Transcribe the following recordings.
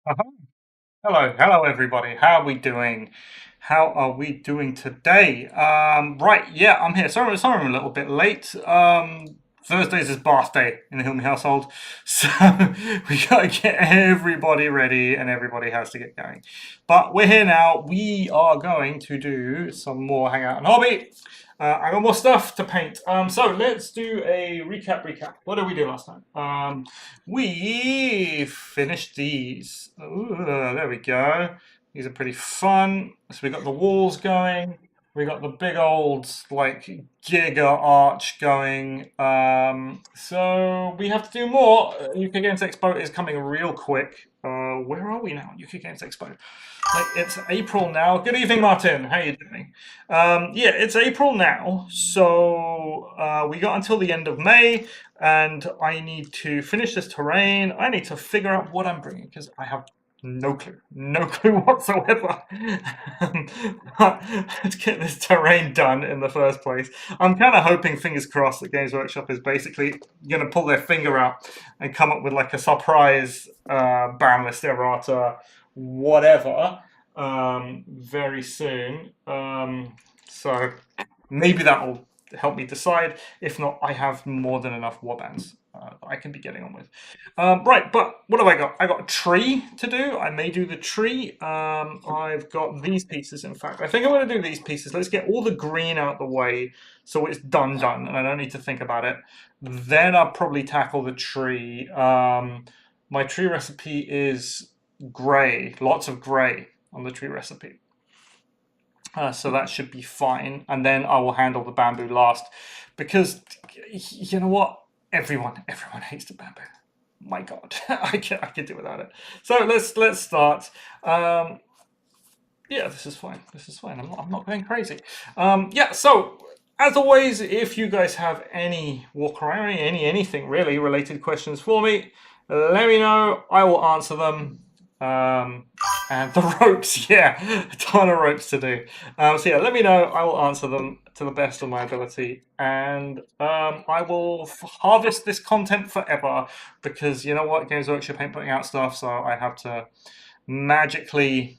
Uh-huh. Hello everybody. How are we doing? How are we doing today? Right, yeah, I'm here. Sorry, I'm a little bit late. Thursday's his bath day in the Hilmy household, so we gotta get everybody ready, and everybody has to get going. But we're here now. We are going to do some more Hangout and Hobby. I got more stuff to paint. So let's do a recap. What did we do last time? We finished these. Ooh, there we go. These are pretty fun. So we got the walls going. We got the big old like giga arch going. So we have to do more. UK Games Expo is coming real quick. Where are we now? UK Games Expo. Like it's April now. Good evening, Martin. How you doing? Yeah, it's April now. So we got until the end of May, and I need to finish this terrain. I need to figure out what I'm bringing because I have no clue whatsoever. But let's get this terrain done in the first place. I'm kind of hoping, fingers crossed, that Games Workshop is basically going to pull their finger out and come up with like a surprise banlist errata, whatever, very soon. So maybe that will help me decide. If not, I have more than enough warbands I can be getting on with. Right, but what have I got? I got a tree to do. I may do the tree. I've got these pieces, in fact. I think I'm going to do these pieces. Let's get all the green out the way so it's done, and I don't need to think about it. Then I'll probably tackle the tree. My tree recipe is grey, lots of grey on the tree recipe. So that should be fine. And then I will handle the bamboo last because you know what? Everyone hates the bamboo. My God, I can do without it. So let's start. Yeah, this is fine. This is fine. I'm not going crazy. Yeah. So as always, if you guys have any Warcry, anything really related questions for me, let me know. I will answer them. And the ropes, yeah, a ton of ropes to do. So yeah, let me know. I will answer them to the best of my ability, and I will harvest this content forever because you know what, Games Workshop ain't putting out stuff, so I have to magically.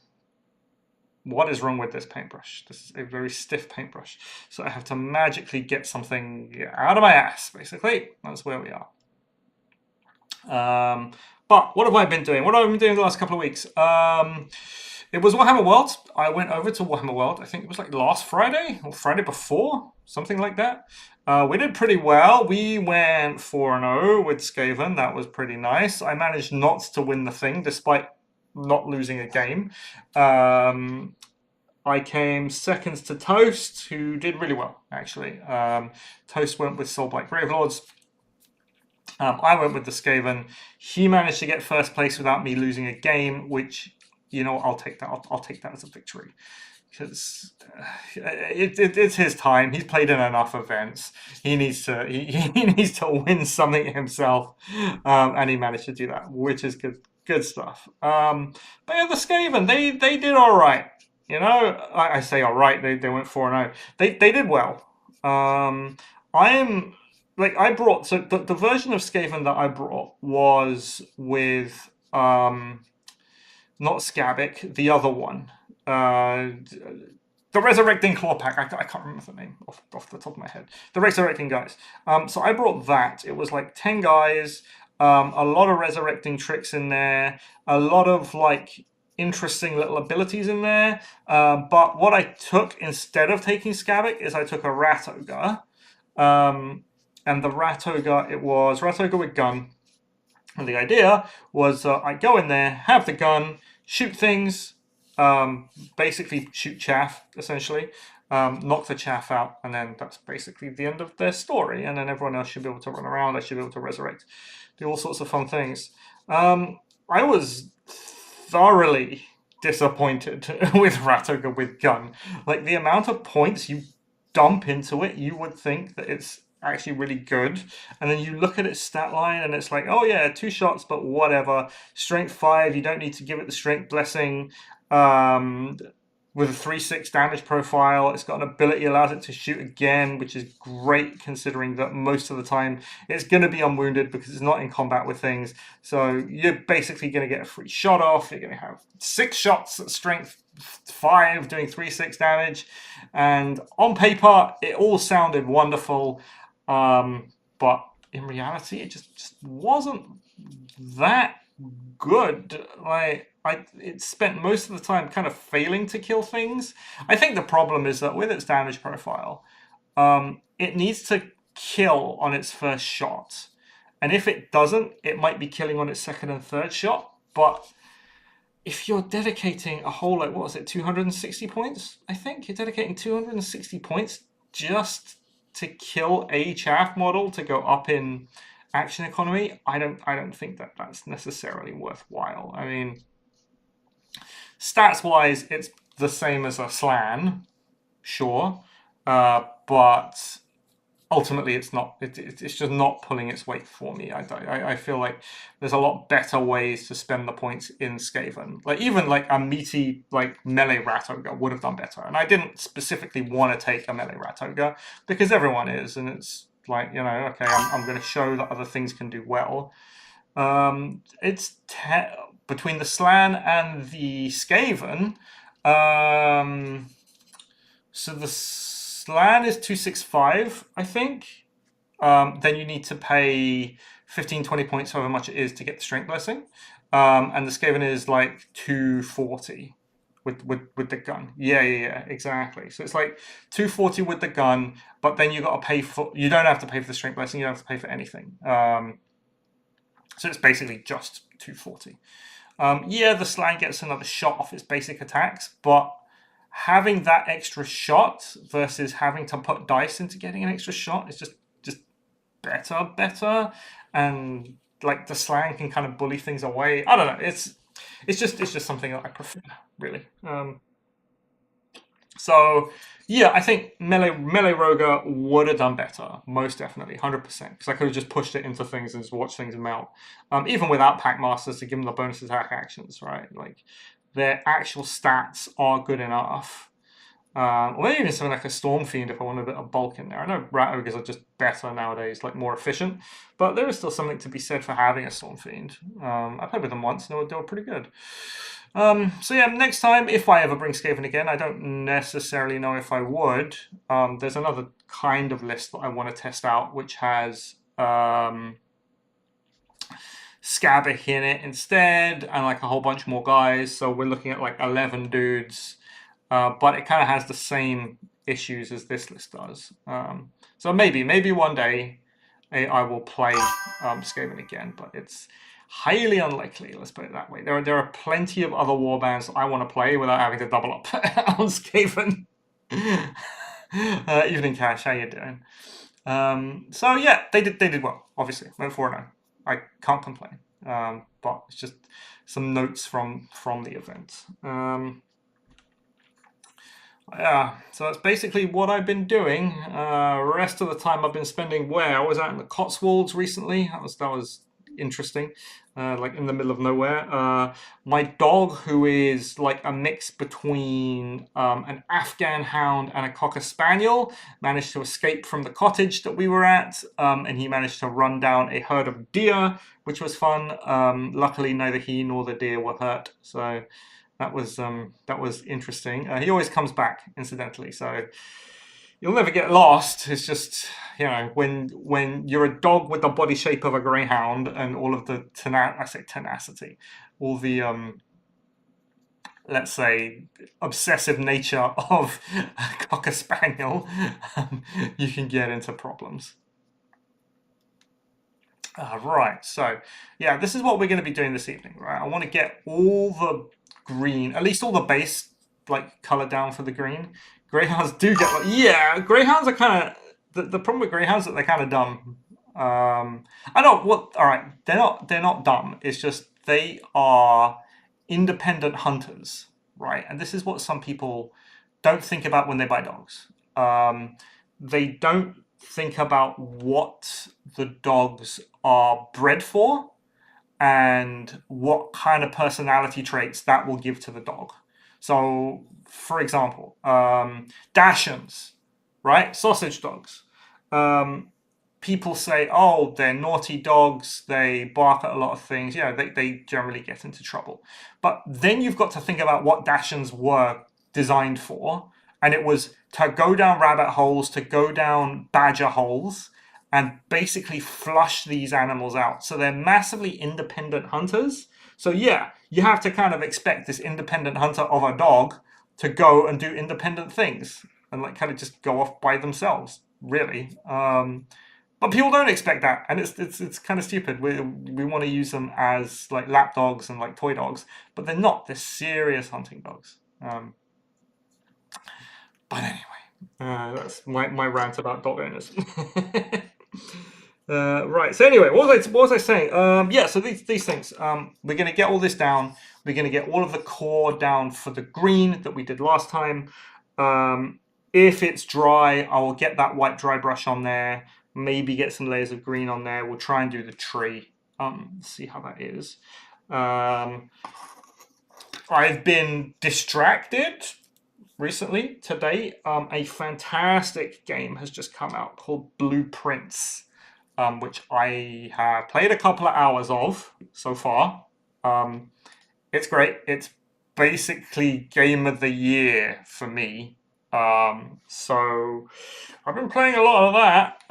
What is wrong with this paintbrush? This is a very stiff paintbrush, so I have to magically get something out of my ass. Basically, that's where we are. But what have I been doing? What have I been doing the last couple of weeks? It was Warhammer World. I went over to Warhammer World. I think it was like last Friday or Friday before, something like that. We did pretty well. We went 4-0 with Skaven. That was pretty nice. I managed not to win the thing despite not losing a game. I came seconds to Toast, who did really well, actually. Toast went with Soulblight Gravelords. I went with the Skaven. He managed to get first place without me losing a game, which, you know, I'll take that. I'll take that as a victory because it's his time. He's played in enough events. He needs to he needs to win something himself, and he managed to do that, which is good stuff. But yeah, the Skaven they did all right. You know, I say all right. They went 4-0. They did well. I'm like I brought the version of Skaven that I brought was with not Skabic, the other one. The Resurrecting Claw Pack. I can't remember the name off the top of my head. The Resurrecting guys. So I brought that. It was like 10 guys, a lot of resurrecting tricks in there, a lot of like interesting little abilities in there. But what I took instead of taking Skabic is I took a Rat Ogre. And the Rat Ogre, it was Rat Ogre with gun. And the idea was I go in there, have the gun, shoot things, basically shoot chaff, essentially, knock the chaff out, and then that's basically the end of their story. And then everyone else should be able to run around, I should be able to resurrect, do all sorts of fun things. I was thoroughly disappointed with Rat Ogre with gun. Like, the amount of points you dump into it, you would think that it's actually really good, and then you look at its stat line and it's like, oh yeah, 2 shots, but whatever. Strength 5, you don't need to give it the strength blessing. with a 3/6 damage profile. It's got an ability that allows it to shoot again, which is great considering that most of the time it's going to be unwounded because it's not in combat with things. So you're basically going to get a free shot off. You're going to have 6 shots at strength 5 doing 3/6 damage. And on paper, it all sounded wonderful. But in reality, it just wasn't that good. It spent most of the time kind of failing to kill things. I think the problem is that with its damage profile, it needs to kill on its first shot. And if it doesn't, it might be killing on its second and third shot. But if you're dedicating a whole, like, what was it, 260 points? I think you're dedicating 260 points just to kill a chaff model to go up in action economy. I don't think that that's necessarily worthwhile. I mean, stats wise, it's the same as a Slan, sure, but ultimately it's not. It's just not pulling its weight for me. I feel like there's a lot better ways to spend the points in Skaven. Like even like a meaty like melee rat ogre would have done better. And I didn't specifically want to take a melee rat ogre because everyone is, and it's like, you know, okay, I'm going to show that other things can do well. It's between the Slan and the Skaven. So the Slan is 265, I think. Then you need to pay 15, 20 points, however much it is, to get the Strength Blessing. And the Skaven is like 240 with the gun. Yeah, exactly. So it's like 240 with the gun, but then you got to pay for. You don't have to pay for the Strength Blessing. You don't have to pay for anything. So it's basically just 240. Yeah, the Slan gets another shot off its basic attacks, but having that extra shot versus having to put dice into getting an extra shot is just better, and like the Slan can kind of bully things away. I don't know. It's just something that I prefer, really. So yeah, I think melee Roger would have done better, most definitely, 100%. Because I could have just pushed it into things and just watched things melt, even without pack masters to give them the bonus attack actions, right? Like their actual stats are good enough. Or maybe even something like a Storm Fiend if I want a bit of bulk in there. I know Rat Ogres are just better nowadays, like more efficient, but there is still something to be said for having a Storm Fiend. I played with them once and they were pretty good. So yeah, next time, if I ever bring Skaven again, I don't necessarily know if I would. There's another kind of list that I want to test out, which has Skabic in it instead, and like a whole bunch more guys. So we're looking at like 11 dudes. But it kind of has the same issues as this list does. So maybe one day I will play Skaven again, but it's highly unlikely, let's put it that way. There are plenty of other warbands I want to play without having to double up on Skaven. Evening Cash, how you doing? So yeah, they did well, obviously. Went 4-0. I can't complain. But it's just some notes from the event. Yeah, so that's basically what I've been doing. Rest of the time I've been spending where? I was out in the Cotswolds recently. That was interesting. Like in the middle of nowhere. My dog, who is like a mix between an Afghan hound and a Cocker Spaniel, managed to escape from the cottage that we were at, and he managed to run down a herd of deer, which was fun. Luckily, neither he nor the deer were hurt, so that was interesting. He always comes back, incidentally, so you'll never get lost. It's just, you know, when you're a dog with the body shape of a greyhound and all of the tenacity, all the let's say obsessive nature of a Cocker Spaniel, you can get into problems. Right, so yeah, this is what we're going to be doing this evening, right? I want to get all the green, at least all the base like color down for the green. Greyhounds do get like, yeah, greyhounds are kind of the problem with greyhounds is that they're kind of dumb. I know what. All right, they're not dumb. It's just they are independent hunters, right? And this is what some people don't think about when they buy dogs. They don't think about what the dogs are bred for and what kind of personality traits that will give to the dog. So, for example, Dachshunds, right? Sausage dogs. Um, People say, oh, they're naughty dogs, they bark at a lot of things. Yeah, they generally get into trouble. But then you've got to think about what Dachshunds were designed for. And it was to go down rabbit holes, to go down badger holes, and basically flush these animals out. So they're massively independent hunters. So yeah, you have to kind of expect this independent hunter of a dog to go and do independent things and like kind of just go off by themselves, really. But people don't expect that, and it's kind of stupid. We want to use them as like lap dogs and like toy dogs, but they're not. They're serious hunting dogs. But anyway, that's my rant about dog owners. Right. So anyway, what was I saying? Yeah. So these things. We're gonna get all this down. We're gonna get all of the core down for the green that we did last time. If it's dry, I will get that white dry brush on there. Maybe get some layers of green on there. We'll try and do the tree. See how that is. I've been distracted recently. Today, a fantastic game has just come out called Blueprints, which I have played a couple of hours of so far. It's great. It's basically game of the year for me. So I've been playing a lot of that.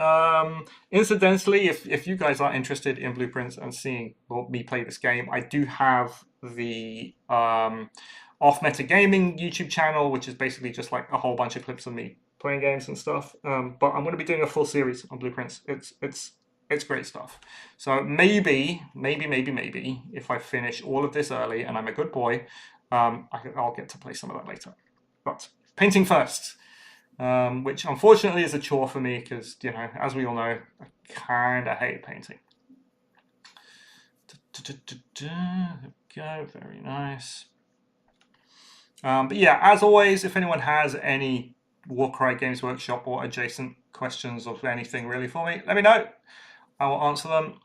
Incidentally, if you guys are interested in Blueprints and seeing me play this game, I do have the Off Meta Gaming YouTube channel, which is basically just like a whole bunch of clips of me playing games and stuff. But I'm going to be doing a full series on Blueprints. It's great stuff. So maybe, if I finish all of this early and I'm a good boy, I'll get to play some of that later. But painting first, which unfortunately is a chore for me because, you know, as we all know, I kind of hate painting. There we go, very nice. But yeah, as always, if anyone has any Warcry Games Workshop or adjacent questions of anything really for me, let me know. I will answer them.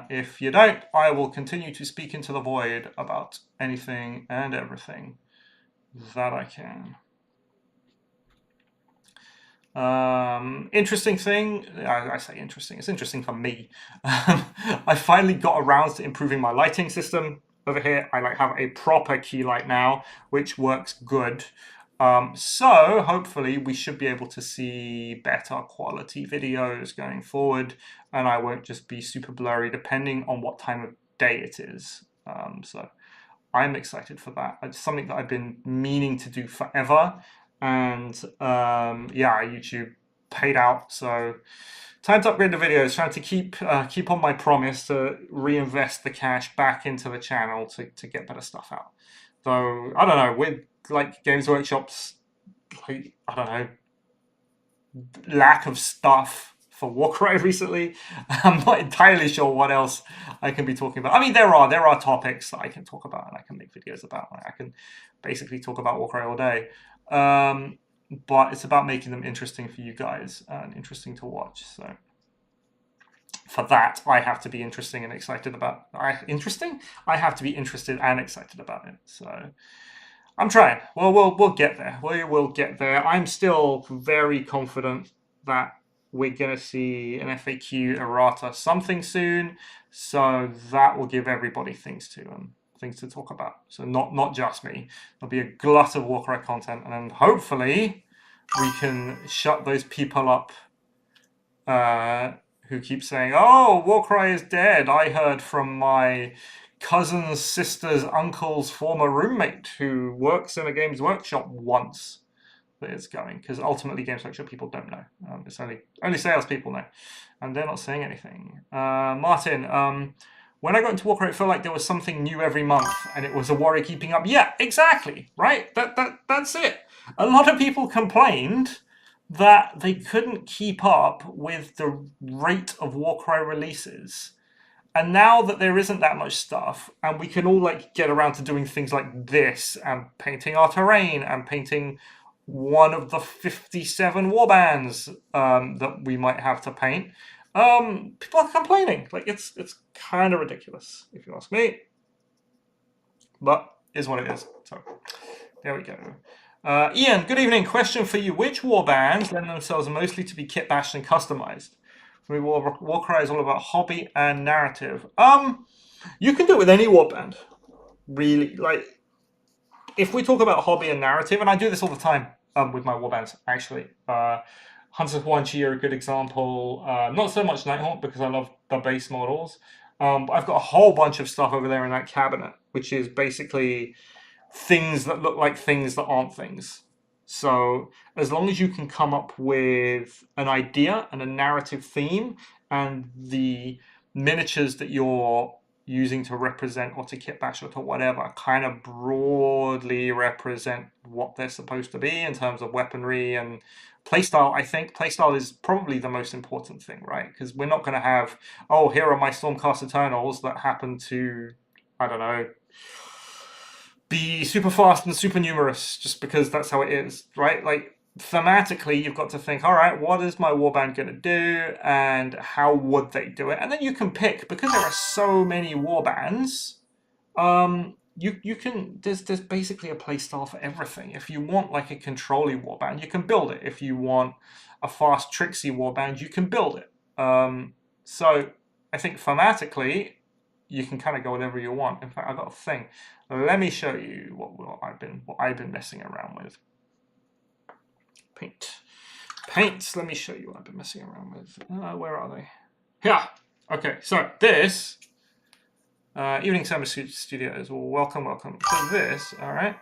If you don't, I will continue to speak into the void about anything and everything that I can. Interesting thing, I say interesting, it's interesting for me. I finally got around to improving my lighting system over here. I like have a proper key light now, which works good. So hopefully we should be able to see better quality videos going forward, and I won't just be super blurry depending on what time of day it is. So I'm excited for that. It's something that I've been meaning to do forever, and yeah, YouTube paid out. So time to upgrade the videos. Trying to keep on my promise to reinvest the cash back into the channel to get better stuff out. So I don't know, with like Games Workshop's, like, I don't know, lack of stuff for Warcry recently, I'm not entirely sure what else I can be talking about. I mean, there are topics that I can talk about and I can make videos about. Like, I can basically talk about Warcry all day, but it's about making them interesting for you guys and interesting to watch. So for that, I have to be interesting and excited about. I have to be interested and excited about it. So I'm trying. Well, we'll get there. We will get there. I'm still very confident that we're going to see an FAQ errata something soon. So that will give everybody things to talk about. So not just me. There'll be a glut of Warcry content, and then hopefully we can shut those people up who keep saying, "Oh, Warcry is dead." I heard from my cousin's sister's uncle's former roommate who works in a Games Workshop once that it's going, because ultimately Games Workshop people don't know. It's only sales people know, and they're not saying anything. Martin, when I got into Warcry, it felt like there was something new every month, and it was a worry keeping up. Yeah, exactly, right? That's it. A lot of people complained that they couldn't keep up with the rate of Warcry releases. And now that there isn't that much stuff, and we can all like get around to doing things like this, and painting our terrain, and painting one of the 57 warbands that we might have to paint, people are complaining. Like it's kind of ridiculous, if you ask me. But is what it is. So There we go. Ian, good evening. Question for you. Which warbands lend themselves mostly to be kit bashed and customized? For me, Warcry is all about hobby and narrative. You can do it with any warband, really. Like, if we talk about hobby and narrative, and I do this all the time with my warbands, actually. Hunters of One-Chi are a good example. Not so much Nighthawk because I love the base models. But I've got a whole bunch of stuff over there in that cabinet, which is basically things that look like things that aren't things. So as long as you can come up with an idea and a narrative theme, and the miniatures that you're using to represent or to kit bash or to whatever kind of broadly represent what they're supposed to be in terms of weaponry and playstyle. I think playstyle is probably the most important thing, right? Because we're not going to have, oh, here are my Stormcast Eternals that happen to, I don't know, be super fast and super numerous just because that's how it is, right? Like, thematically, you've got to think, all right, what is my warband going to do and how would they do it? And then you can pick, because there are so many warbands, you can, there's basically a play style for everything. If you want like a control-y warband, you can build it. If you want a fast tricksy warband, you can build it. So I think thematically, you can kind of go whatever you want. In fact, I've got a thing. Let me show you what I've been messing around with. Paints. Let me show you what I've been messing around with. Where are they? Here. Okay. So this Evening Summer Studios. Well, welcome. So this, all right,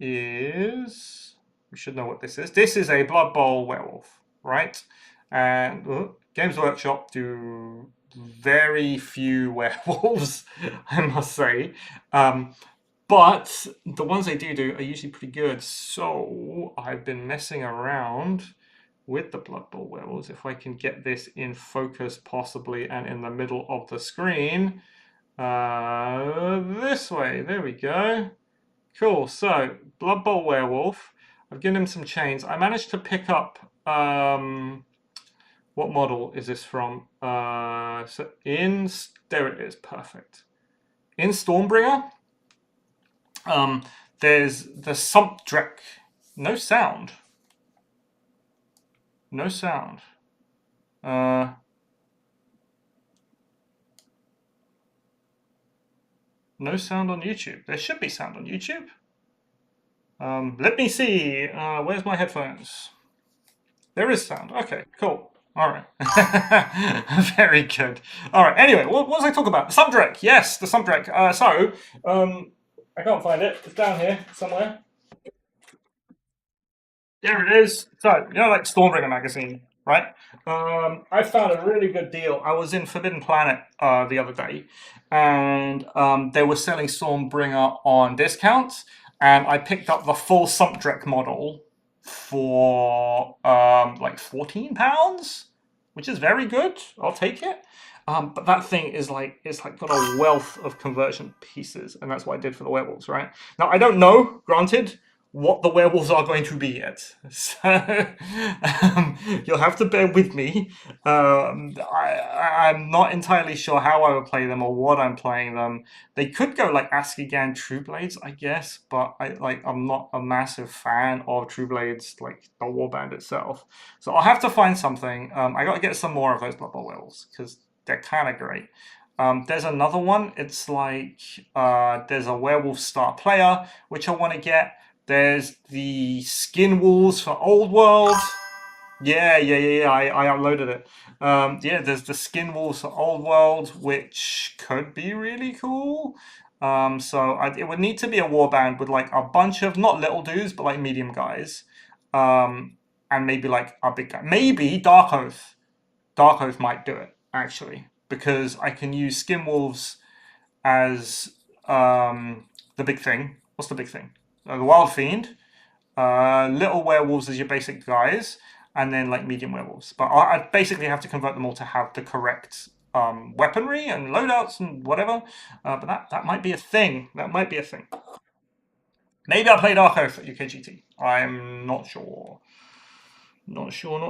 is, we should know what this is. This is a Blood Bowl werewolf, right? And Games Workshop do very few werewolves, I must say. But the ones they do are usually pretty good. So I've been messing around with the Blood Bowl werewolves. If I can get this in focus possibly and in the middle of the screen. This way. There we go. Cool. So Blood Bowl werewolf. I've given him some chains. I managed to pick up what model is this from? So there it is. Perfect. In Stormbringer, there's the Sumpdrek. No sound. No sound. No sound on YouTube. There should be sound on YouTube. Let me see. Where's my headphones? There is sound. Okay, cool. All right. Very good. All right. Anyway, what was I talking about? The Sumpdrek. Yes, the Sumpdrek. I can't find it. It's down here somewhere. There it is. So, you know, like Stormbringer magazine, right? I found a really good deal. I was in Forbidden Planet the other day, and they were selling Stormbringer on discounts, and I picked up the full Sumpdrek model for like £14, which is very good. I'll take it. But that thing is like, it's like got a wealth of conversion pieces, and that's what I did for the werewolves, right? Now I don't know, granted, what the werewolves are going to be yet. So you'll have to bear with me. I'm not entirely sure how I would play them or what I'm playing them. They could go like Askigan True Blades, I guess, but I'm not a massive fan of True Blades, like the warband itself. So I'll have to find something. I got to get some more of those Blood Bowl werewolves because they're kind of great. There's another one. It's like there's a werewolf star player, which I want to get. There's the skin walls for Old World. Yeah. I uploaded it. Yeah, there's the skin walls for Old World, which could be really cool. It would need to be a warband with like a bunch of not little dudes, but like medium guys, and maybe like a big guy. Maybe Dark Oath. Dark Oath might do it actually because I can use skin wolves as the big thing. What's the big thing? The Wild Fiend, little werewolves as your basic guys, and then like medium werewolves. But I basically have to convert them all to have the correct weaponry and loadouts and whatever. But that might be a thing. That might be a thing. Maybe I'll play Dark Oath at UKGT. I'm not sure. Not sure.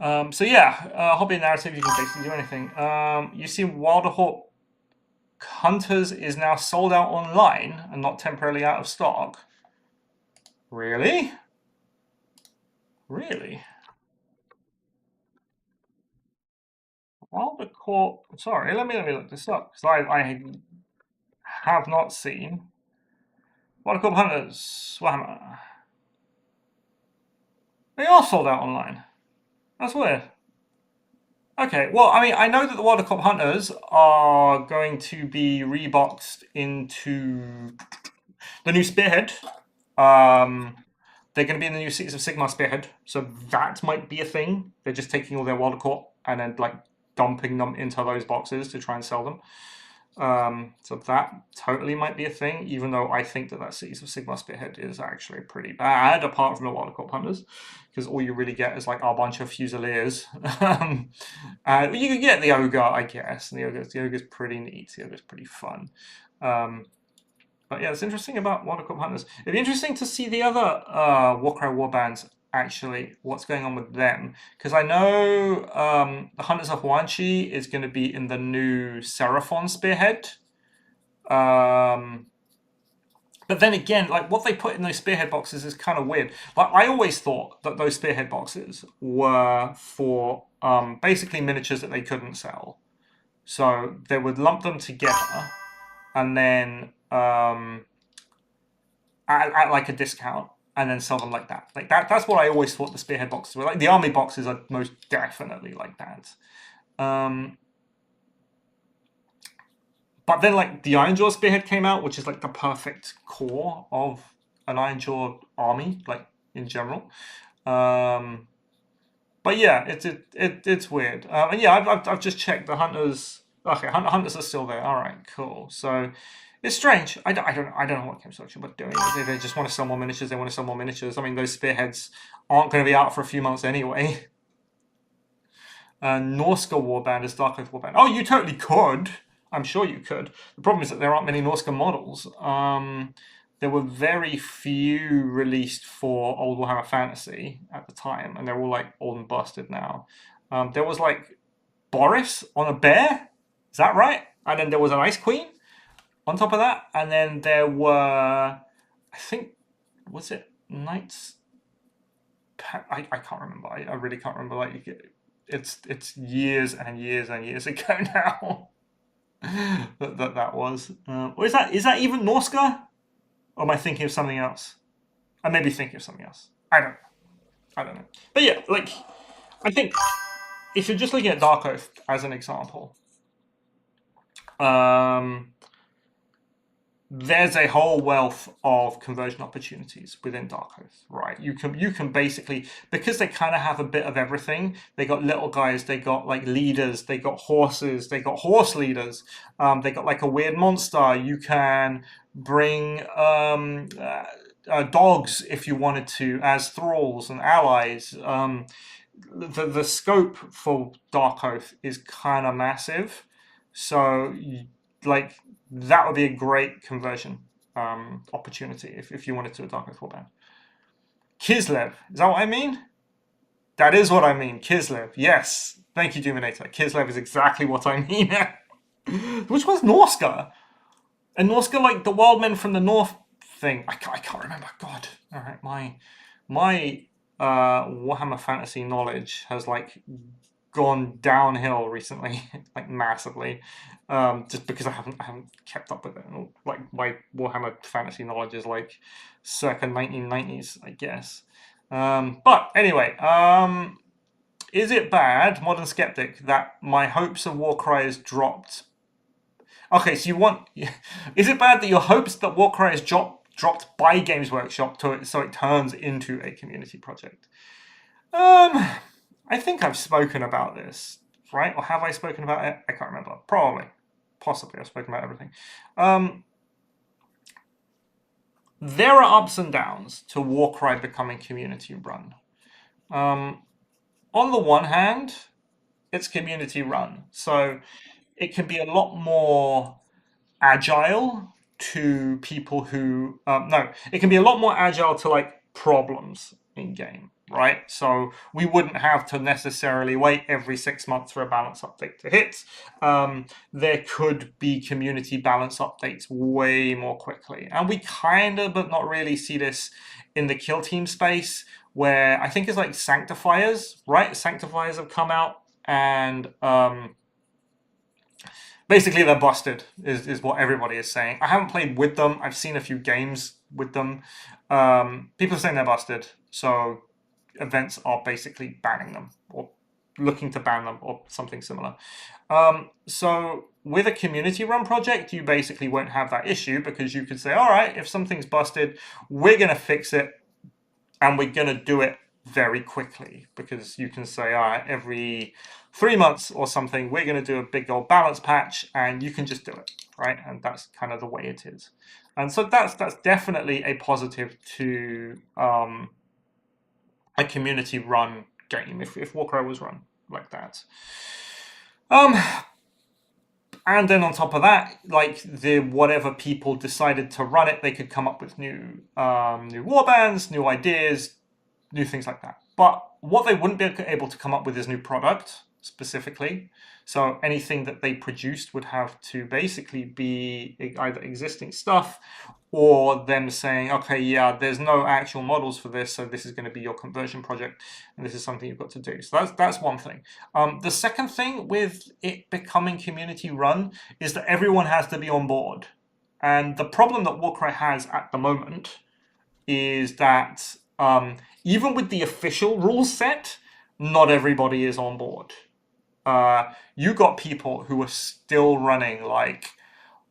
So yeah, hobby and narrative, you can basically do anything. You see, Wilderhawk Hunters is now sold out online and not temporarily out of stock. Really? Really? Wilderhawk. Sorry, let me look this up because I have not seen Wilderhawk Hunters Warhammer. They are sold out online. That's weird. Okay, well, I mean, I know that the World Cup Hunters are going to be reboxed into the new Spearhead. Um, they're going to be in the new Cities of Sigmar Spearhead, so that might be a thing. They're just taking all their World Cup and then like dumping them into those boxes to try and sell them. So that totally might be a thing, even though I think that Cities of Sigmar Spearhead is actually pretty bad, apart from the World Cup Hunters, because all you really get is like a bunch of Fusiliers. You can get the Ogre, I guess, and the Ogre's pretty neat. The Ogre's pretty fun. But yeah, it's interesting about World Cup Hunters. It'd be interesting to see the other Warcry warbands actually, what's going on with them. Because I know the Hunters of Wanchi is going to be in the new Seraphon Spearhead. But then again, like what they put in those spearhead boxes is kind of weird. Like I always thought that those spearhead boxes were for basically miniatures that they couldn't sell. So they would lump them together and then at like a discount and then sell them like that. Like that's what I always thought the spearhead boxes were. Like the army boxes are most definitely like that. But then like the Ironjaw spearhead came out, which is like the perfect core of an Ironjaw army, like in general. But yeah, it's weird. And yeah, I've just checked the hunters. Okay, hunters are still there. All right, cool. So it's strange. I don't know what Games Workshop are doing. They just want to sell more miniatures. They want to sell more miniatures. I mean, those spearheads aren't going to be out for a few months anyway. Norska Warband is Dark Oath Warband. Oh, you totally could. I'm sure you could. The problem is that there aren't many Norska models. There were very few released for Old Warhammer Fantasy at the time, and they're all like old and busted now. There was like Boris on a bear, is that right? And then there was an Ice Queen on top of that, and then there were, I think, was it Knights? I can't remember. I really can't remember. Like it's years and years and years ago now. that was. Or is that even Norska? Or am I thinking of something else? I may be thinking of something else. I don't know. But yeah, like I think if you're just looking at Dark Oath as an example, um, there's a whole wealth of conversion opportunities within Dark Oath, right? You can basically, because they kind of have a bit of everything. They got little guys, they got like leaders, they got horses, they got horse leaders. They got like a weird monster. You can bring dogs if you wanted to as thralls and allies. The scope for Dark Oath is kind of massive, so like that would be a great conversion opportunity if you wanted to a Dark Oath warband. Kislev, is that what I mean? That is what I mean. Kislev, yes. Thank you, Dominator. Kislev is exactly what I mean. Which one's Norska? And Norska, like the wild men from the north thing. I can't remember. God. All right, my Warhammer Fantasy knowledge has like gone downhill recently, like massively, just because I haven't kept up with it. Like my Warhammer Fantasy knowledge is like circa 1990s, I guess. But anyway, is it bad, Modern Skeptic, that my hopes of Warcry has dropped? Okay, so you want? Is it bad that your hopes that Warcry has dropped by Games Workshop so it turns into a community project? I think I've spoken about this, right? Or have I spoken about it? I can't remember. Probably. Possibly I've spoken about everything. There are ups and downs to Warcry becoming community run. On the one hand, it's community run. So it can be a lot more agile to people who... no, it can be a lot more agile to like problems in game. right? So we wouldn't have to necessarily wait every 6 months for a balance update to hit. There could be community balance updates way more quickly. And we kind of, but not really, see this in the kill team space, where I think it's like Sanctifiers, right? Sanctifiers have come out, and basically they're busted, is what everybody is saying. I haven't played with them. I've seen a few games with them. People are saying they're busted, so events are basically banning them or looking to ban them or something similar. So with a community run project, you basically won't have that issue, because you could say, all right, if something's busted, we're going to fix it, and we're going to do it very quickly, because you can say, all right, every 3 months or something, we're going to do a big old balance patch, and you can just do it, right? And that's kind of the way it is. And so that's definitely a positive to a community run game, if Warcry was run like that. And then on top of that, like the whatever people decided to run it, they could come up with new warbands, new ideas, new things like that. But what they wouldn't be able to come up with is new product specifically. So anything that they produced would have to basically be either existing stuff, or them saying, okay, yeah, there's no actual models for this, so this is going to be your conversion project, and this is something you've got to do. So that's one thing. The second thing with it becoming community run is that everyone has to be on board. And the problem that Warcry has at the moment is that even with the official rules set, not everybody is on board. You got people who are still running like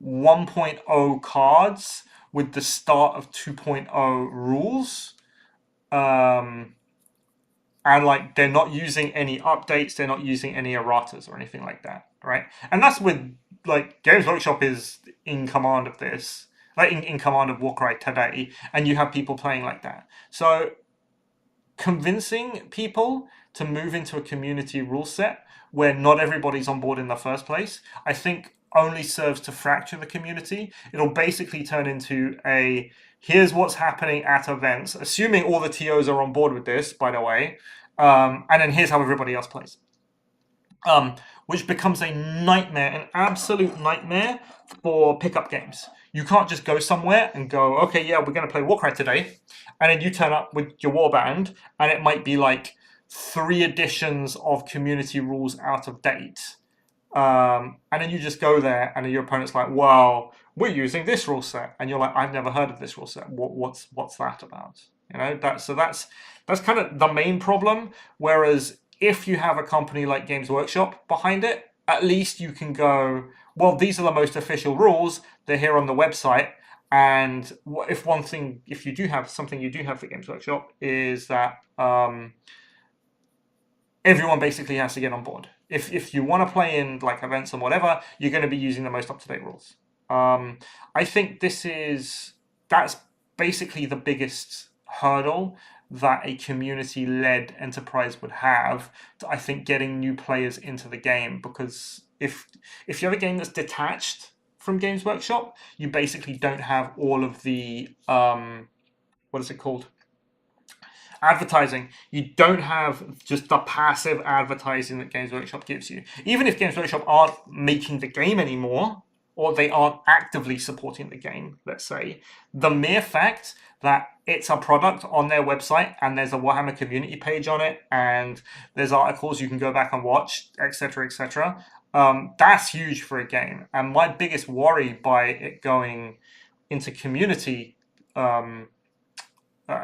1.0 cards with the start of 2.0 rules. And like they're not using any updates, they're not using any erratas or anything like that, right? And that's with like Games Workshop is in command of this, like in command of Warcry today, and you have people playing like that. So convincing people to move into a community rule set where not everybody's on board in the first place, I think only serves to fracture the community. It'll basically turn into a here's what's happening at events, assuming all the TOs are on board with this, by the way, and then here's how everybody else plays. Which becomes a nightmare, an absolute nightmare for pickup games. You can't just go somewhere and go, okay, yeah, we're going to play Warcry today, and then you turn up with your warband, and it might be like 3 editions of community rules out of date. And then you just go there, and your opponent's like, well, we're using this rule set, and you're like, I've never heard of this rule set. What's that about? You know, that's kind of the main problem. Whereas if you have a company like Games Workshop behind it, at least you can go, well, these are the most official rules. They're here on the website. And if you do have something you do have for Games Workshop, is that everyone basically has to get on board. If you want to play in like events and whatever, you're going to be using the most up-to-date rules. I think that's basically the biggest hurdle that a community-led enterprise would have to, I think, getting new players into the game. Because if you have a game that's detached from Games Workshop, you basically don't have all of the what is it called? Advertising. You don't have just the passive advertising that Games Workshop gives you. Even if Games Workshop aren't making the game anymore, or they aren't actively supporting the game, let's say, the mere fact that it's a product on their website and there's a Warhammer community page on it and there's articles you can go back and watch, etc., etc., that's huge for a game. And my biggest worry by it going into community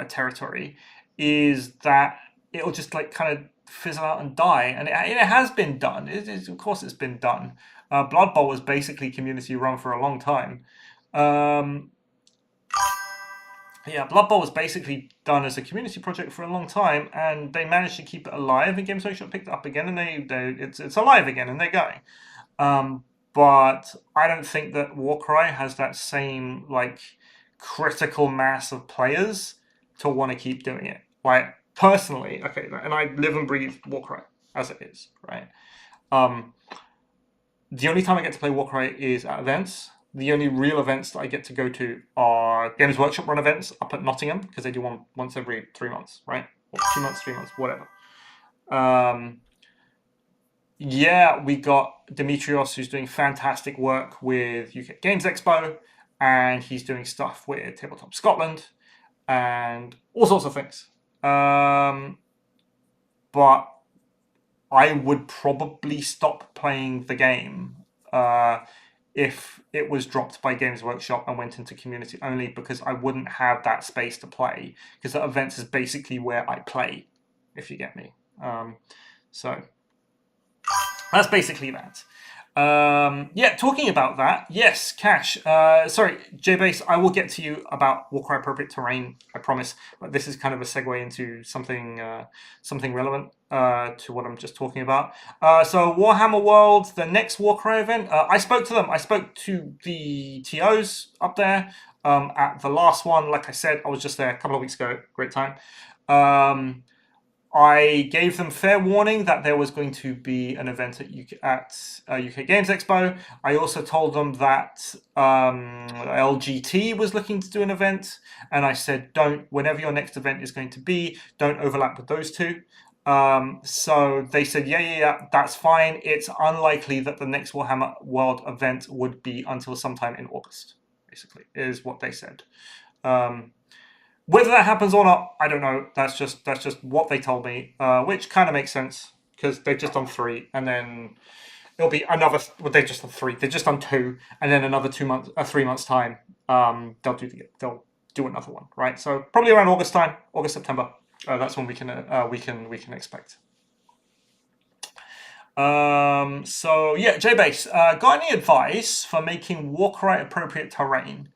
territory is that it'll just like kind of fizzle out and die. And it has been done. Of course, it's been done. Blood Bowl was basically community run for a long time. Yeah, Blood Bowl was basically done as a community project for a long time, and they managed to keep it alive. And Games Workshop picked it up again, and it's alive again, and they're going. But I don't think that Warcry has that same like critical mass of players to want to keep doing it. Like personally, okay, and I live and breathe Warcry as it is, right? The only time I get to play Warcry is at events. The only real events that I get to go to are Games Workshop run events up at Nottingham, because they do one once every 3 months, right? or 2 months, 3 months, whatever. Yeah, we got Dimitrios, who's doing fantastic work with UK Games Expo, and he's doing stuff with Tabletop Scotland and all sorts of things. But I would probably stop playing the game if it was dropped by Games Workshop and went into community only, because I wouldn't have that space to play, because the events is basically where I play, if you get me. So that's basically that. Yeah, talking about that, yes, Cash. Sorry, JBase, I will get to you about Warcry appropriate terrain, I promise. But this is kind of a segue into something something relevant to what I'm just talking about. So Warhammer World, the next Warcry event, I spoke to them. I spoke to the TOs up there at the last one. Like I said, I was just there a couple of weeks ago. Great time. I gave them fair warning that there was going to be an event at UK Games Expo. I also told them that LGT was looking to do an event, and I said, whenever your next event is going to be, don't overlap with those two. So they said, yeah, that's fine. It's unlikely that the next Warhammer World event would be until sometime in August, basically, is what they said. Whether that happens or not, I don't know. That's just what they told me, which kind of makes sense, because they've just done 3, and then it'll be another. Well, they've just done 3. They've just done 2, and then another 3 months time, they'll do another one, right? So probably around August time, August September. That's when we can expect. So yeah, JBase, got any advice for making Warcry appropriate terrain?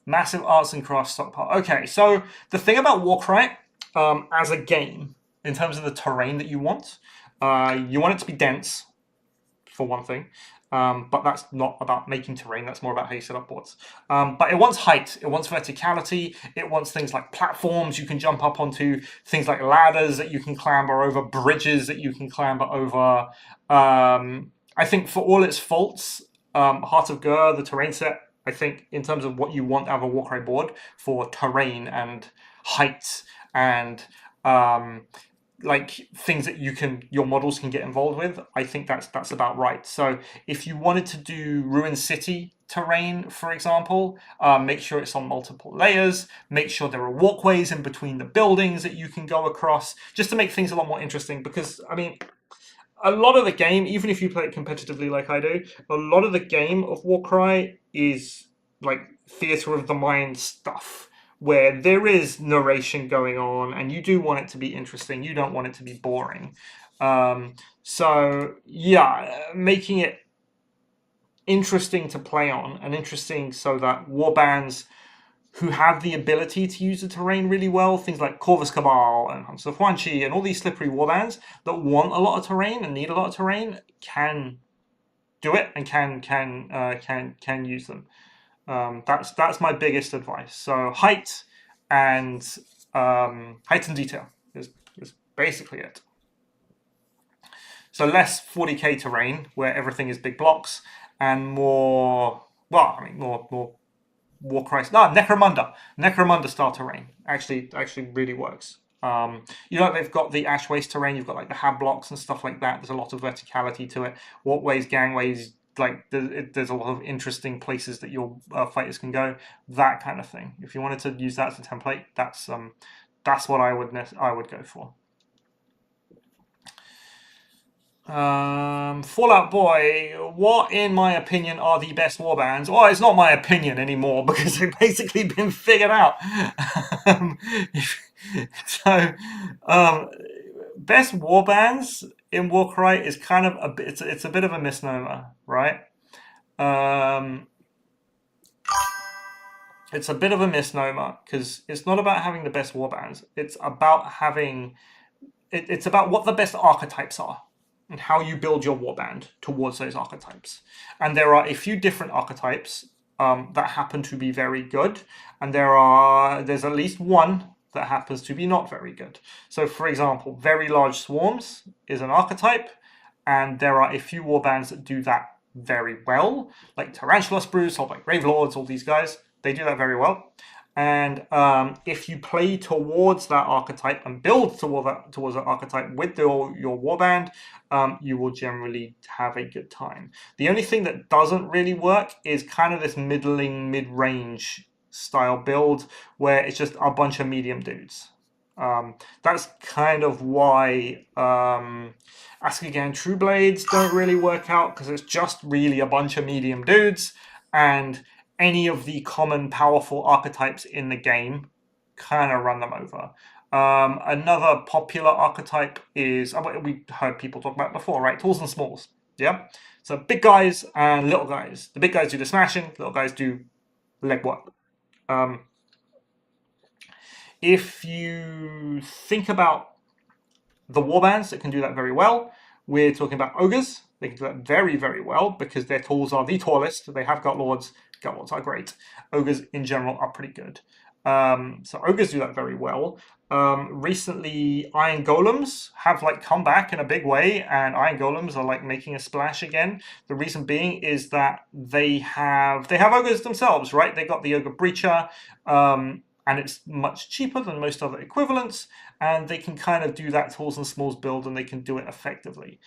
Massive arts and crafts stockpile. Okay, so the thing about Warcry as a game, in terms of the terrain that you want it to be dense, for one thing. But that's not about making terrain, that's more about how you set up boards. But it wants height, it wants verticality, it wants things like platforms you can jump up onto, things like ladders that you can clamber over, bridges that you can clamber over. I think for all its faults, Heart of Gur, the terrain set, I think in terms of what you want out of a Warcry board for terrain and height and like things that your models can get involved with, I think that's about right. So if you wanted to do Ruined City terrain, for example, make sure it's on multiple layers, make sure there are walkways in between the buildings that you can go across, just to make things a lot more interesting. Because I mean, a lot of the game, even if you play it competitively like I do, a lot of the game of Warcry is like theatre of the mind stuff, where there is narration going on, and you do want it to be interesting. You don't want it to be boring. So yeah, making it interesting to play on, and interesting so that warbands who have the ability to use the terrain really well, things like Corvus Cabal and Hunts of Huanchi and all these slippery warbands that want a lot of terrain and need a lot of terrain, can do it and can use them. That's my biggest advice. So height and detail is basically it. So less 40k terrain where everything is big blocks, and more Warcry. Necromunda style terrain actually really works. They've got the ash waste terrain. You've got like the hab blocks and stuff like that. There's a lot of verticality to it. Walkways, gangways. Like there's a lot of interesting places that your fighters can go. That kind of thing. If you wanted to use that as a template, that's what I would go for. Fallout Boy, what in my opinion are the best warbands? Well, it's not my opinion anymore because they've basically been figured out. Best warbands in Warcry is kind of it's a bit of a misnomer, right? It's a bit of a misnomer because it's not about having the best warbands. It's about it's about what the best archetypes are, and how you build your warband towards those archetypes. And there are a few different archetypes that happen to be very good, and there's at least one that happens to be not very good. So for example, very large swarms is an archetype, and there are a few warbands that do that very well, like Tarantula Spruce or like Gravelords, all these guys, they do that very well. And if you play towards that archetype and build towards that archetype with your warband, you will generally have a good time. The only thing that doesn't really work is kind of this middling, mid-range style build where it's just a bunch of medium dudes. That's kind of why Askagan True Blades don't really work out, because it's just really a bunch of medium dudes, and any of the common powerful archetypes in the game kind of run them over. Another popular archetype is, we heard people talk about it before, right? Tools and smalls. Yeah. So big guys and little guys. The big guys do the smashing, little guys do legwork. If you think about the warbands that can do that very well, we're talking about ogres. They can do that very, very well because their tools are the tallest. They have gut lords. Gut lords are great. Ogres in general are pretty good. So ogres do that very well. Recently, iron golems have like come back in a big way, and iron golems are like making a splash again. The reason being is that they have ogres themselves, right? They got the ogre breacher, and it's much cheaper than most other equivalents, and they can kind of do that tools and smalls build, and they can do it effectively.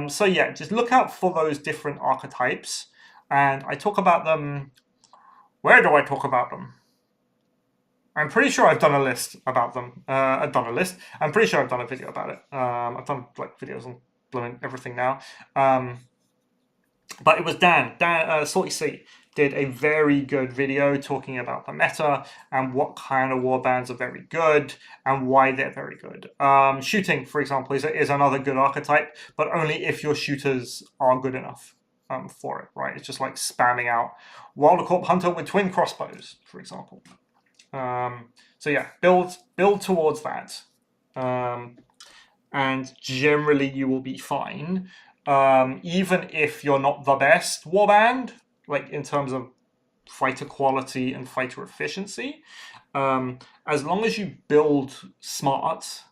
So yeah, just look out for those different archetypes, and I talk about them. Where do I talk about them? I'm pretty sure I've done a list about them. I've done a list. I'm pretty sure I've done a video about it. I've done like videos on blooming everything now. But it was Dan Salty Sea did a very good video talking about the meta and what kind of warbands are very good and why they're very good. Shooting, for example, is another good archetype, but only if your shooters are good enough for it, right? It's just like spamming out Wildercorp Hunter with twin crossbows, for example. So yeah, build towards that, and generally you will be fine. Even if you're not the best warband, like in terms of fighter quality and fighter efficiency, as long as you build smart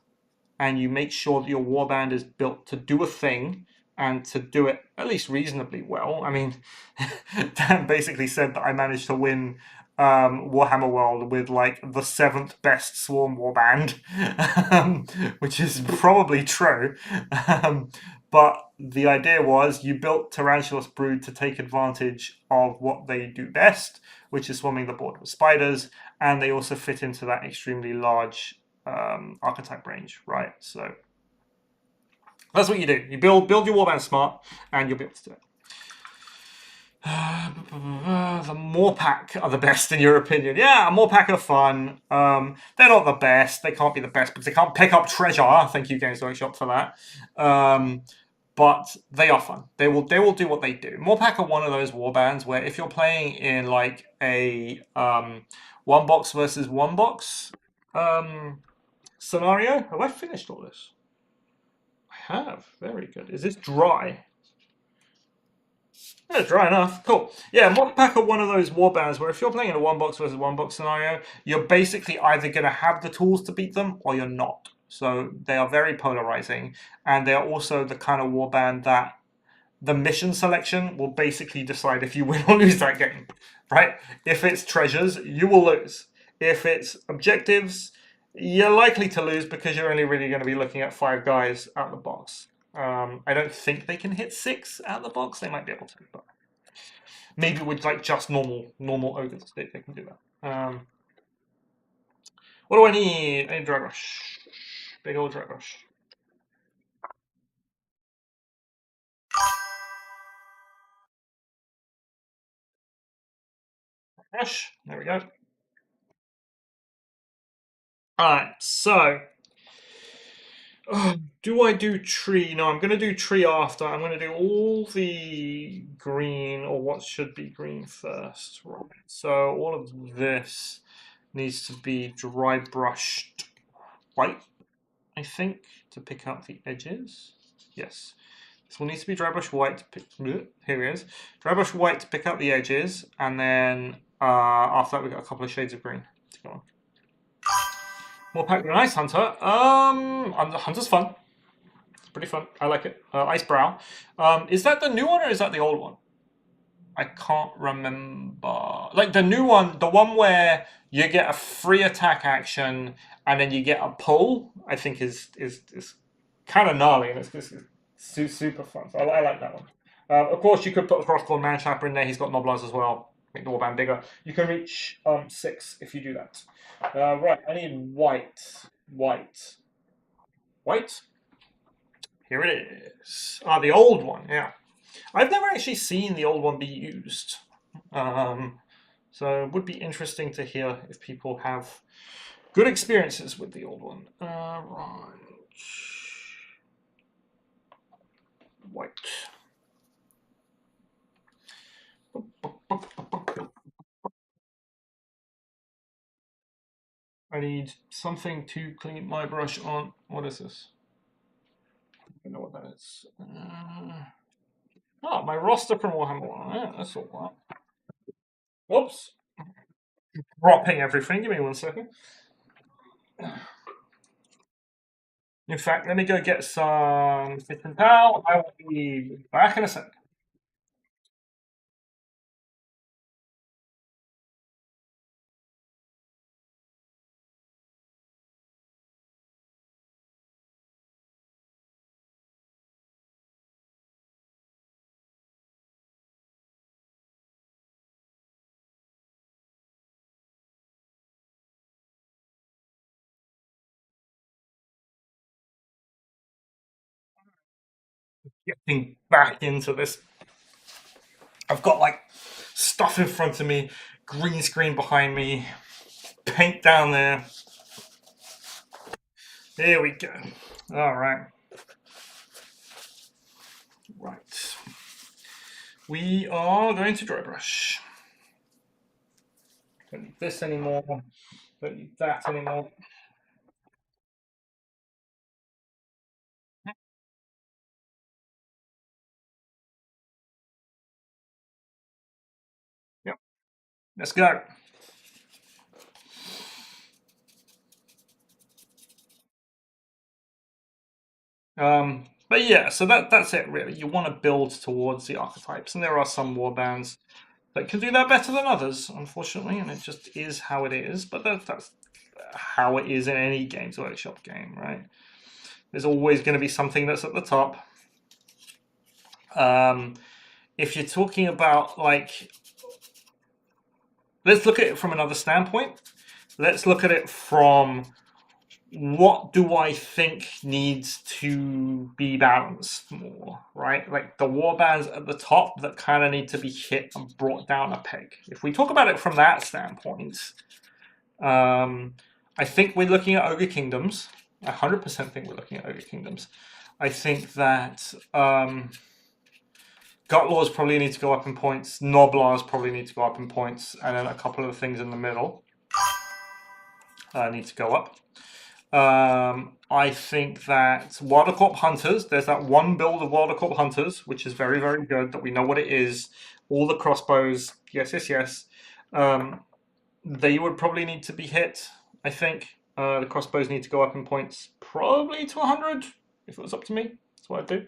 and you make sure that your warband is built to do a thing and to do it at least reasonably well. I mean, Dan basically said that I managed to win Warhammer World with like the 7th best Swarm warband, which is probably true. But the idea was you built Tarantulas Brood to take advantage of what they do best, which is swarming the board with spiders, and they also fit into that extremely large archetype range, right? So that's what you do. You build your warband smart, and you'll be able to do it. The Morpack are the best in your opinion. Yeah, Morpack are fun. They're not the best. They can't be the best because they can't pick up treasure. Thank you, Games Workshop, for that. But they are fun. They will do what they do. Morpack are one of those warbands where if you're playing in like a one box versus one box scenario. Have I finished all this? I have. Very good. Is this dry? Yeah, dry enough. Cool. Yeah, Morpack are one of those warbands where if you're playing in a one box versus one box scenario, you're basically either going to have the tools to beat them or you're not. So they are very polarizing, and they are also the kind of warband that the mission selection will basically decide if you win or lose that game, right? If it's treasures, you will lose. If it's objectives, you're likely to lose because you're only really going to be looking at 5 guys out the box. I don't think they can hit 6 out the box. They might be able to, but maybe with like just normal ogres, they can do that. What do I need? I need Drag Rush. Big old Drag Rush. Rush. There we go. Alright, so do I do tree? No, I'm going to do tree after. I'm going to do all the green, or what should be green first. Right. So all of this needs to be dry brushed white, I think, to pick up the edges. Yes. This one needs to be dry brush white to pick, here it is. Dry brush white to pick up the edges, and then after that we've got a couple of shades of green to go on. Morpack with an Ice Hunter. Hunter's fun. It's pretty fun. I like it. Ice Brow. Is that the new one or is that the old one? I can't remember. Like the new one, the one where you get a free attack action and then you get a pull, I think is kind of gnarly and it's super fun. So I like that one. Of course, you could put a crossbow man trapper in there. He's got Noblars as well. Make the warband bigger. You can reach 6 if you do that. Right, I need white. White. White. Here it is. Ah, the old one. Yeah. I've never actually seen the old one be used. So it would be interesting to hear if people have good experiences with the old one. Right. White. I need something to clean my brush on. What is this? I don't know what that is. Oh, my roster from Warhammer 1. Yeah, that's all that. Whoops. Dropping everything. Give me 1 second. In fact, let me go get some fish and towel. I will be back in a sec. Getting back into this. I've got like stuff in front of me, green screen behind me, paint down there. There we go. All right. Right. We are going to dry brush. Don't need this anymore. Don't need that anymore. Yep. Let's go. But yeah, so that's it really. You want to build towards the archetypes, and there are some warbands that can do that better than others, unfortunately, and it just is how it is. But that's how it is in any Games Workshop game, right? There's always going to be something that's at the top. If you're talking about like, let's look at it from another standpoint. Let's look at it from what do I think needs to be balanced more, right? Like the warbands at the top that kind of need to be hit and brought down a peg. If we talk about it from that standpoint, I think we're looking at Ogre Kingdoms. I 100% think we're looking at Ogre Kingdoms. I think that Gutlords probably need to go up in points. Noblars probably need to go up in points. And then a couple of things in the middle need to go up. I think that Wildercorp Hunters, there's that one build of Wildercorp Hunters, which is very, very good, that we know what it is. All the crossbows, yes. They would probably need to be hit, I think. The crossbows need to go up in points, probably to 100, if it was up to me. That's what I'd do.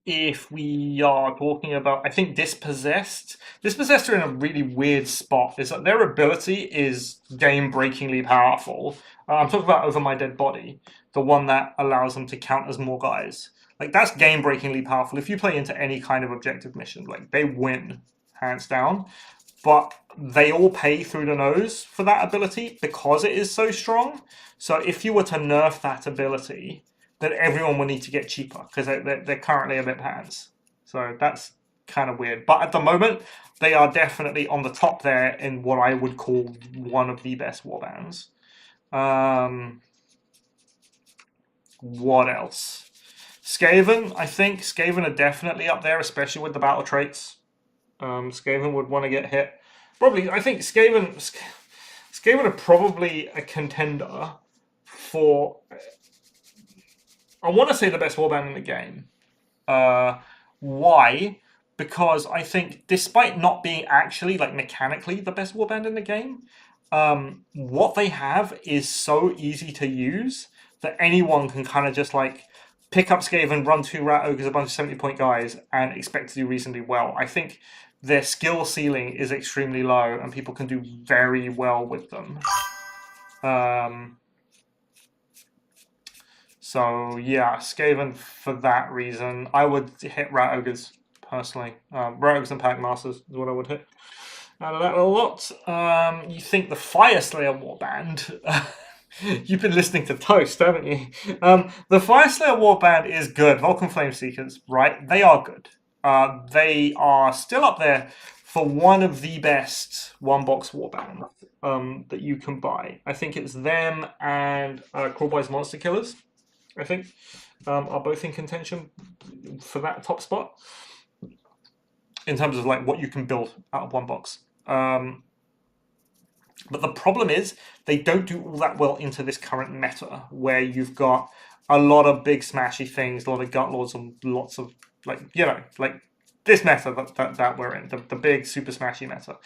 If we are talking about, I think Dispossessed are in a really weird spot. Is that their ability is game-breakingly powerful. I'm talking about Over My Dead Body, the one that allows them to count as more guys. Like that's game-breakingly powerful. If you play into any kind of objective mission, like they win hands down. But they all pay through the nose for that ability because it is so strong. So if you were to nerf that ability, that everyone will need to get cheaper because they're currently a bit hands. So that's kind of weird. But at the moment, they are definitely on the top there in what I would call one of the best warbands. What else? Skaven, I think. Skaven are definitely up there, especially with the battle traits. Skaven would want to get hit. Probably, I think Skaven are probably a contender for, I want to say, the best warband in the game. Why? Because I think, despite not being actually, like, mechanically the best warband in the game, what they have is so easy to use that anyone can kind of just, like, pick up Skaven, run two Rat Ogres, a bunch of 70-point guys, and expect to do reasonably well. I think their skill ceiling is extremely low, and people can do very well with them. So yeah, Skaven for that reason. I would hit Rat Ogres personally. Rat Ogres and Pack Masters is what I would hit. Out of that a lot. You think the Fire Slayer Warband? You've been listening to Toast, haven't you? The Fire Slayer Warband is good. Vulcan Flame Seekers, right? They are good. They are still up there for one of the best one-box warbands that you can buy. I think it's them and Crawlboy's Monster Killers, I think, are both in contention for that top spot in terms of like what you can build out of one box. But the problem is they don't do all that well into this current meta where you've got a lot of big smashy things, a lot of gut lords, and lots of like this meta that we're in, the big super smashy meta.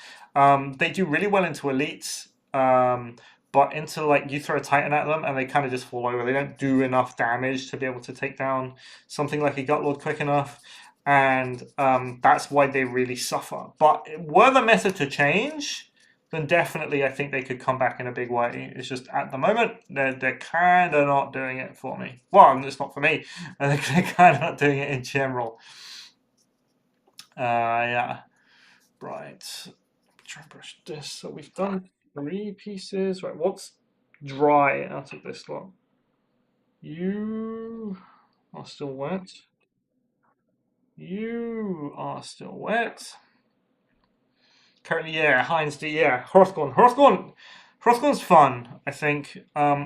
They do really well into elites, but into like you throw a titan at them and they kind of just fall over. They don't do enough damage to be able to take down something like a gut lord quick enough. And that's why they really suffer. But were the meta to change, then definitely I think they could come back in a big way. It's just at the moment they're kind of not doing it for me. Well, it's not for me. They're kind of not doing it in general. Yeah. Right. Try and brush this. So we've done 3 pieces. Right. What's dry out of this lot? You are still wet. You are still wet. Currently, yeah, Heinz D, yeah. Hrothgorn's fun, I think.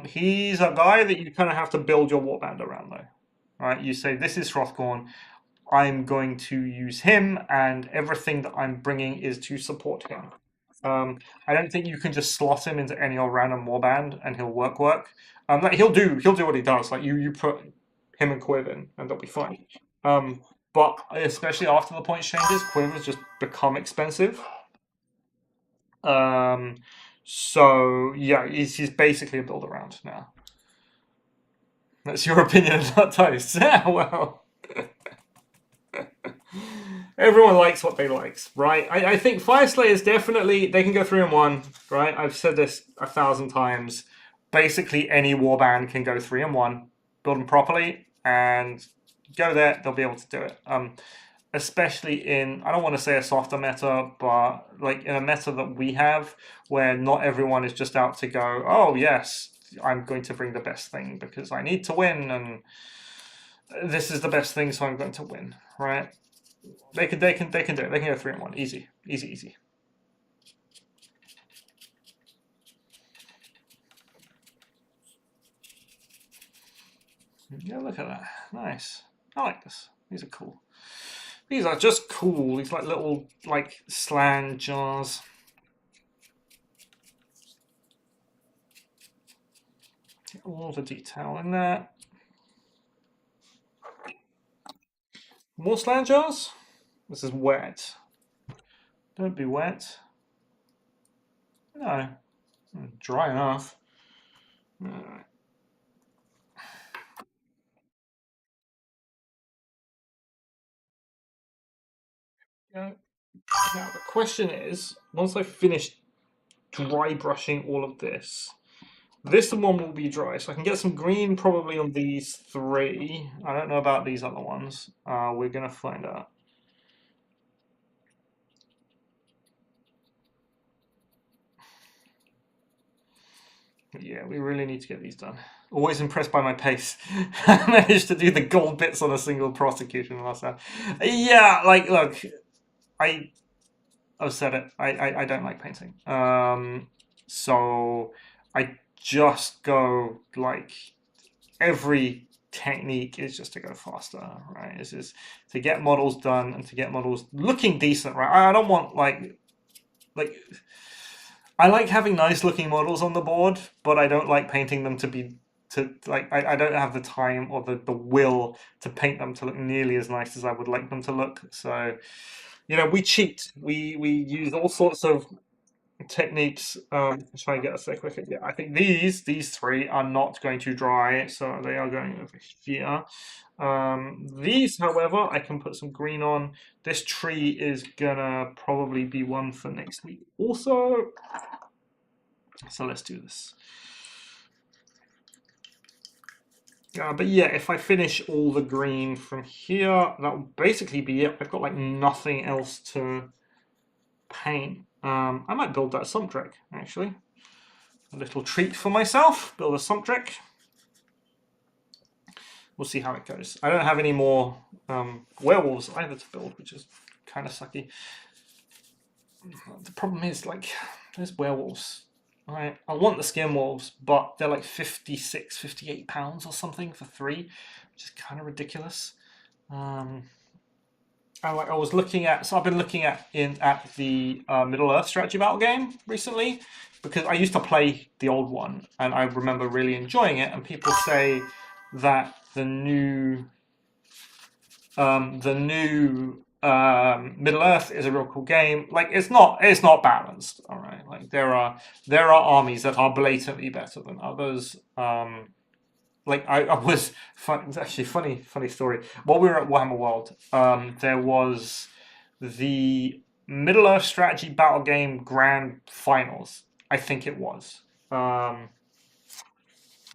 He's a guy that you kind of have to build your warband around, though. Right? You say, this is Hrothgorn. I'm going to use him, and everything that I'm bringing is to support him. I don't think you can just slot him into any old random warband and he'll work. Like he'll do what he does. Like you put him and Quiv in, and they'll be fine. But especially after the points changes, Quiv has just become expensive. So yeah, he's basically a build around now. That's your opinion, not Toast. Yeah, well. Everyone likes what they like, right? I think Fire Slayers definitely, they can go 3-1, right? I've said this 1,000 times. Basically, any warband can go 3-1, build them properly, and go there, they'll be able to do it. Especially in, I don't want to say a softer meta, but like in a meta that we have, where not everyone is just out to go, oh yes, I'm going to bring the best thing because I need to win, and this is the best thing, so I'm going to win, right? They can do it. They can go 3-1. Easy. Yeah, look at that. Nice. I like this. These are cool. These are just cool. These like little like slang jars. Get all the detail in there. More slang jars? This is wet. Don't be wet. No. Dry enough. Alright. Now the question is, once I've finished dry brushing all of this, this one will be dry, so I can get some green probably on these 3. I don't know about these other ones. We're going to find out. Yeah, we really need to get these done. Always impressed by my pace. I managed to do the gold bits on a single prosecution last time. Yeah, like, look, I've said it. I don't like painting. So I just go like every technique is just to go faster, right? It's just to get models done and to get models looking decent, right? I don't want like I like having nice looking models on the board, but I don't like painting them I don't have the time or the will to paint them to look nearly as nice as I would like them to look. So, we cheat. We use all sorts of techniques to try and get us there quicker. Yeah, I think these three are not going to dry, so they are going over here. These, however, I can put some green on. This tree is gonna probably be one for next week also. So let's do this. But yeah, if I finish all the green from here, that will basically be it. I've got like nothing else to paint. I might build that sump drake, actually. A little treat for myself. Build a sump drake. We'll see how it goes. I don't have any more werewolves either to build, which is kind of sucky. The problem is, like, there's werewolves. Right? I want the skin wolves, but they're like 56, 58 pounds or something for 3, which is kind of ridiculous. I was looking at, so I've been looking at the Middle Earth strategy battle game recently because I used to play the old one and I remember really enjoying it. And people say that the new Middle Earth is a real cool game. Like it's not balanced. All right, like there are armies that are blatantly better than others. Like I was fun, it's actually funny story. While we were at Warhammer World, there was the Middle Earth strategy battle game grand finals. I think it was.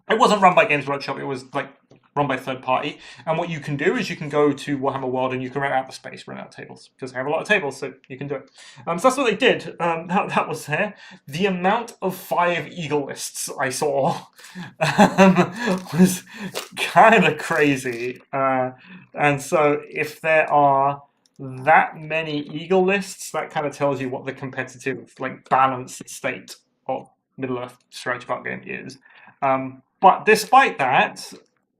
It wasn't run by Games Workshop. It was like run by third party. And what you can do is you can go to Warhammer World and you can rent out the space, rent out tables because they have a lot of tables, so you can do it. So that's what they did. That was there. The amount of 5 eagle lists I saw was kind of crazy. And so if there are that many eagle lists, that kind of tells you what the competitive, like, balanced state of Middle Earth strategy battle game is. But despite that,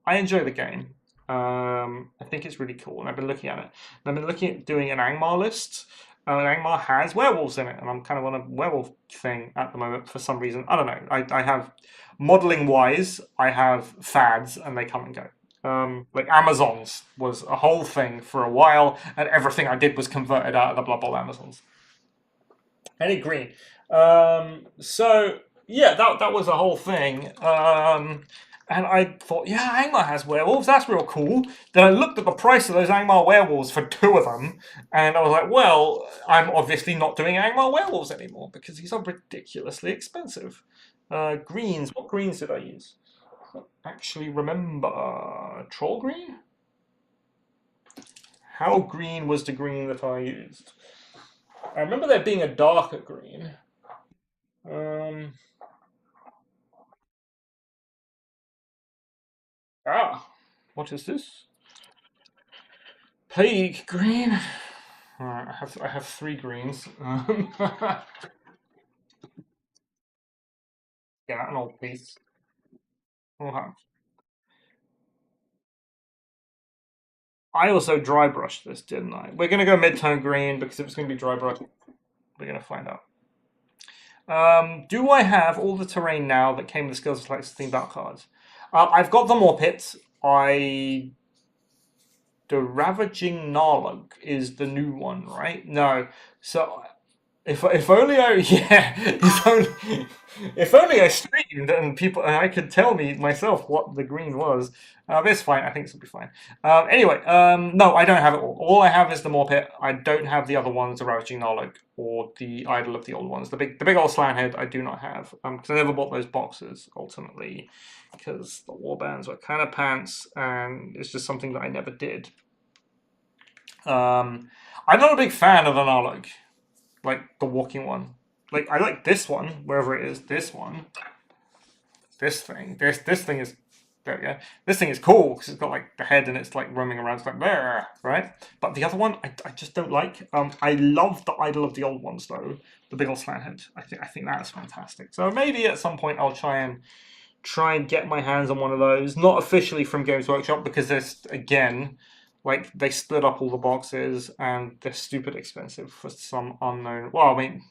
I enjoy the game. I think it's really cool, and I've been looking at it. And I've been looking at doing an Angmar list. And Angmar has werewolves in it, and I'm kind of on a werewolf thing at the moment for some reason. I don't know. I have modeling wise, I have fads, and they come and go. Like Amazons was a whole thing for a while, and everything I did was converted out of the Blood Bowl Amazons. Any green. So yeah, that was a whole thing. And I thought, yeah, Angmar has werewolves. That's real cool. Then I looked at the price of those Angmar werewolves for 2 of them, and I was like, well, I'm obviously not doing Angmar werewolves anymore because these are ridiculously expensive. Greens. What greens did I use? I don't actually remember. Troll green? How green was the green that I used? I remember there being a darker green. Um, what is this? Plague green. Alright, I have 3 greens. Yeah, an old piece. Okay. I also dry brushed this, didn't I? We're gonna go mid-tone green because if it's gonna be dry brush, we're gonna find out. Do I have all the terrain now that came with the Skills of Select 16 battle cards? I've got the more pits. The Ravaging Gnarlug is the new one, right? No. So if only I yeah if only I streamed and people and I could tell me myself what the green was. It's fine. I think this will be fine. Anyway, no, I don't have it all. All I have is the Morpit. I don't have the other ones, the Ravaging Gnarlug or the Idol of the Old Ones. The big old Slanhead I do not have because I never bought those boxes ultimately because the warbands were kind of pants and it's just something that I never did. I'm not a big fan of an Gnarlug, like the walking one. Like I like this one, wherever it is. This one, this thing, this thing is there. Yeah, this thing is cool because it's got like the head and it's like roaming around. It's like there, right? But the other one, I just don't like. I love the Idol of the Old Ones though, the big old slant head. I think that's fantastic. So maybe at some point I'll try and get my hands on one of those. Not officially from Games Workshop because there's again. Like they split up all the boxes and they're stupid expensive for some unknown. Well, I mean,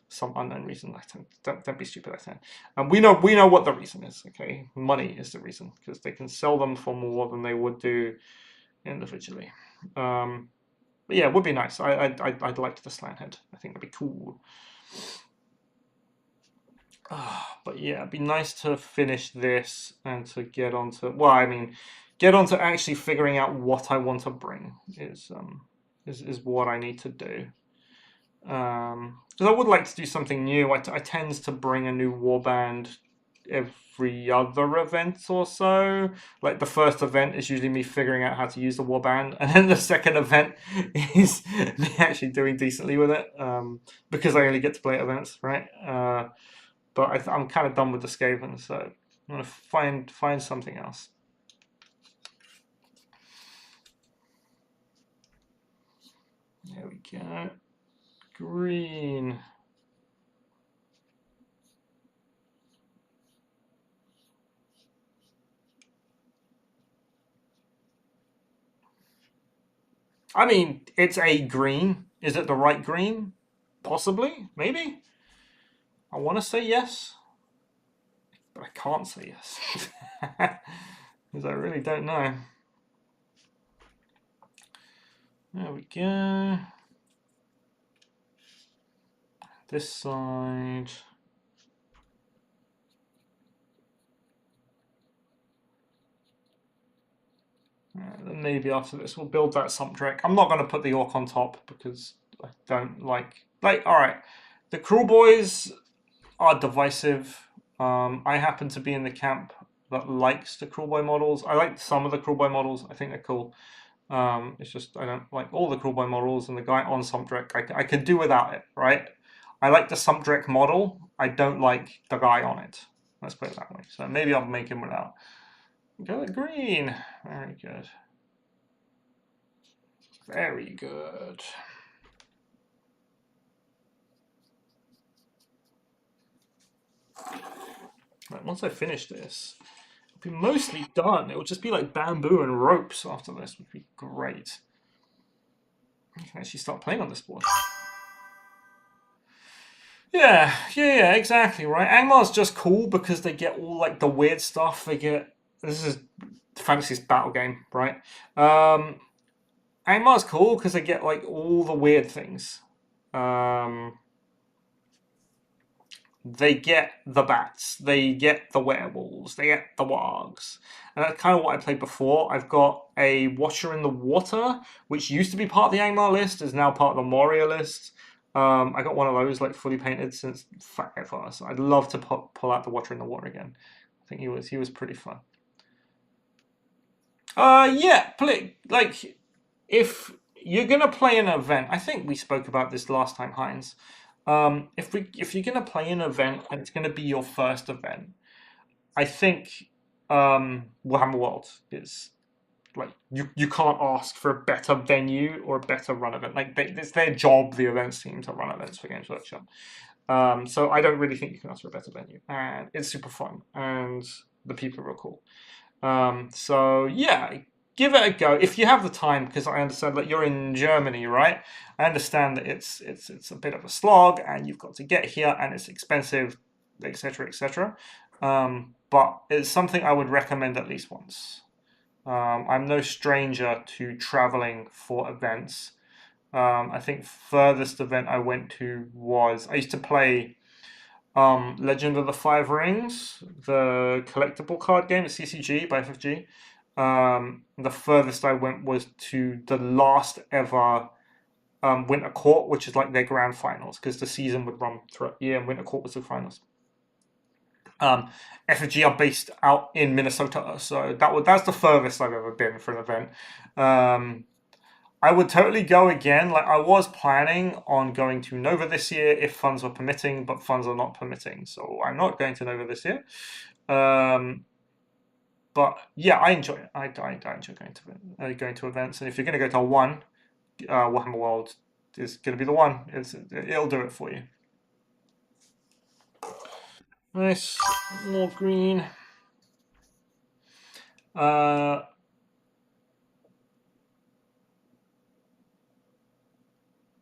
some unknown reason. Don't be stupid. I think. And we know what the reason is. Okay, money is the reason because they can sell them for more than they would do individually. But yeah, it would be nice. I'd like the slant head. I think that'd be cool. But yeah, it'd be nice to finish this and to get onto, well, I mean, get onto actually figuring out what I want to bring is what I need to do. Because I would like to do something new. I tend to bring a new warband every other event or so. Like the first event is usually me figuring out how to use the warband, and then the second event is me actually doing decently with it. Because I only get to play at events, right? But I'm kind of done with the Skaven, so I'm gonna find something else. There we go. Green. I mean, it's a green. Is it the right green? Possibly, maybe. I want to say yes, but I can't say yes because I really don't know. There we go. This side. Then maybe after this we'll build that Sumptrek. I'm not going to put the Orc on top because I don't like. All right, the Cruel Boys are divisive. I happen to be in the camp that likes the Cruel Boy models. I like some of the Cruel Boy models. I think they're cool. It's just I don't like all the Cruel Boy models, and the guy on Sumptrek, I could do without it, right? I like the Sumptrek model. I don't like the guy on it. Let's put it that way. So maybe I'll make him without. Go green. Very good. Very good. Right, once I finish this, it'll be mostly done. It will just be like bamboo and ropes after this, would be great. I can actually start playing on this board. Yeah, exactly, right? Angmar's just cool because they get all like the weird stuff. This is Fantasy's battle game, right? Angmar's cool because they get like all the weird things. They get the bats, they get the werewolves, they get the wargs. And that's kind of what I played before. I've got a Watcher in the Water, which used to be part of the Angmar list, is now part of the Moria list. I got one of those like fully painted since forever. So I'd love to pull out the Watcher in the Water again. I think he was pretty fun. Yeah, play like if you're gonna play an event. I think we spoke about this last time, Heinz. If you're gonna play an event and it's gonna be your first event, I think Warhammer World is like you can't ask for a better venue or a better run event. Like it's their job, the events team, to run events for Games Workshop. So I don't really think you can ask for a better venue, and it's super fun, and the people are real cool. So yeah, give it a go if you have the time, because I understand that you're in Germany, right? I understand that it's a bit of a slog, and you've got to get here, and it's expensive, etc., etc. But it's something I would recommend at least once. I'm no stranger to traveling for events. I think furthest event I went to was I used to play Legend of the Five Rings, the collectible card game at CCG by FFG. The furthest I went was to the last ever Winter Court, which is like their grand finals, because the season would run throughout the year, and Winter Court was the finals. FFG are based out in Minnesota, so that's the furthest I've ever been for an event. I would totally go again. Like I was planning on going to Nova this year if funds were permitting, but funds are not permitting, so I'm not going to Nova this year. But yeah, I enjoy it. I enjoy going to events, and if you're going to go to one, Warhammer World is going to be the one. It'll do it for you. Nice, more green.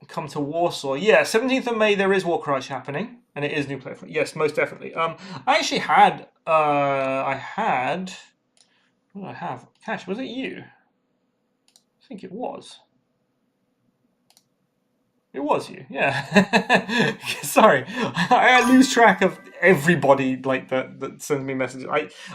Come to Warsaw. Yeah, 17th of May there is Warcry happening, and it is new player. Yes, most definitely. I actually had what did I have? Cash, was it you? I think it was. It was you, yeah. Sorry, I lose track of everybody like that sends me messages.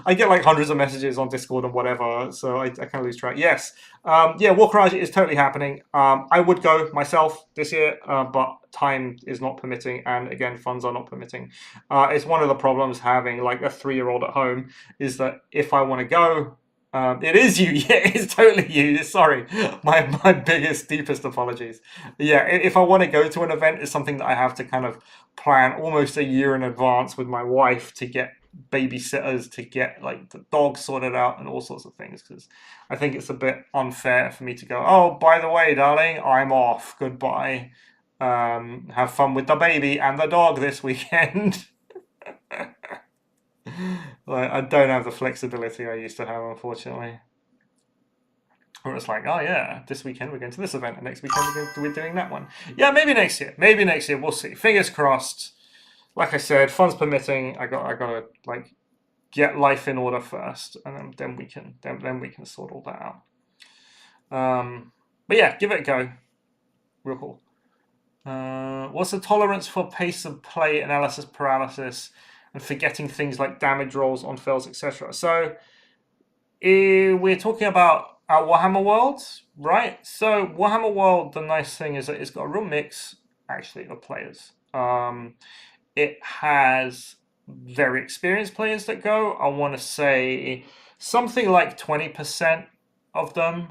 I get like hundreds of messages on Discord and whatever, so I kind of lose track. Yes, yeah, Warcry is totally happening. I would go myself this year, but time is not permitting, and again, funds are not permitting. It's one of the problems having like a 3-year-old at home is that if I want to go. It is you, yeah, it's totally you. Sorry, my biggest, deepest apologies. Yeah, if I want to go to an event, it's something that I have to kind of plan almost a year in advance with my wife to get babysitters, to get like the dog sorted out and all sorts of things. Because I think it's a bit unfair for me to go, oh, by the way, darling, I'm off. Goodbye. Have fun with the baby and the dog this weekend. Like, I don't have the flexibility I used to have, unfortunately. Where it's like, oh yeah, this weekend we're going to this event, and next weekend we're doing that one. Yeah, maybe next year. Maybe next year. We'll see. Fingers crossed. Like I said, funds permitting. I gotta like get life in order first, and then we can sort all that out. But yeah, give it a go. Real cool. What's the tolerance for pace of play, analysis paralysis, and forgetting things like damage rolls on fails, etc.? So we're talking about our Warhammer World, right? So Warhammer World, the nice thing is that it's got a real mix, actually, of players. It has very experienced players that go. I want to say something like 20% of them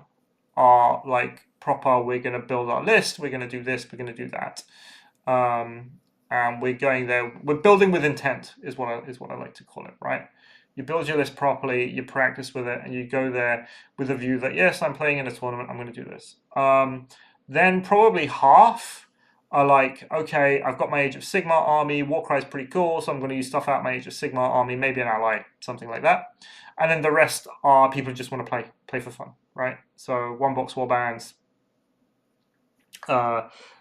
are like proper. We're going to build our list. We're going to do this. We're going to do that. And we're going there. We're building with intent, is what I like to call it, right? You build your list properly, you practice with it, and you go there with a view that yes, I'm playing in a tournament. I'm going to do this. Then probably half are like, okay, I've got my Age of Sigmar army. Warcry is pretty cool, so I'm going to use stuff out my Age of Sigmar army, maybe an ally, something like that. And then the rest are people who just want to play for fun, right? So one box warbands,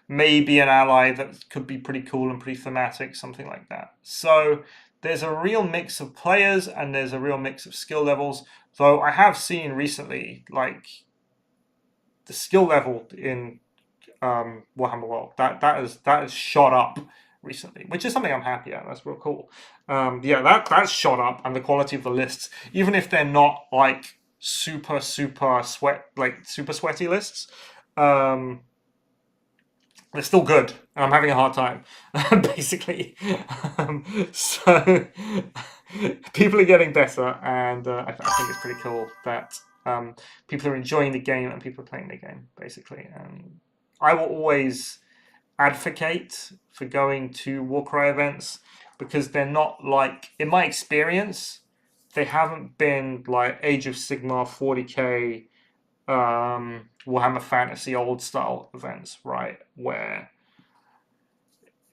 maybe an ally that could be pretty cool and pretty thematic, something like that. So there's a real mix of players and there's a real mix of skill levels. Though I have seen recently, like the skill level in Warhammer World that has shot up recently, which is something I'm happy at. That's real cool. Yeah, that's shot up, and the quality of the lists, even if they're not like super super sweaty lists. They're still good, and I'm having a hard time, basically. So people are getting better, and I think it's pretty cool that people are enjoying the game and people are playing the game, basically. And I will always advocate for going to Warcry events because they're not like, in my experience, they haven't been like Age of Sigmar 40k Warhammer Fantasy old style events, right? Where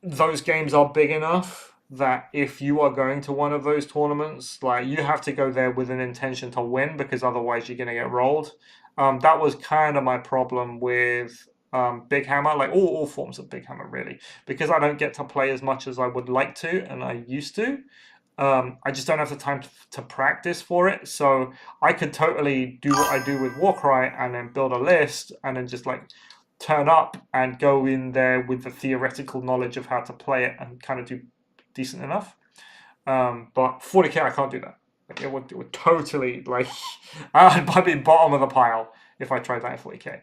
those games are big enough that if you are going to one of those tournaments, like you have to go there with an intention to win because otherwise you're going to get rolled. That was kind of my problem with Big Hammer, like all forms of Big Hammer, really, because I don't get to play as much as I would like to and I used to. I just don't have the time to practice for it. So I could totally do what I do with Warcry and then build a list and then just like turn up and go in there with the theoretical knowledge of how to play it and kind of do decent enough. But 40k, I can't do that. Like, it would totally like I'd be bottom of the pile if I tried that in 40k,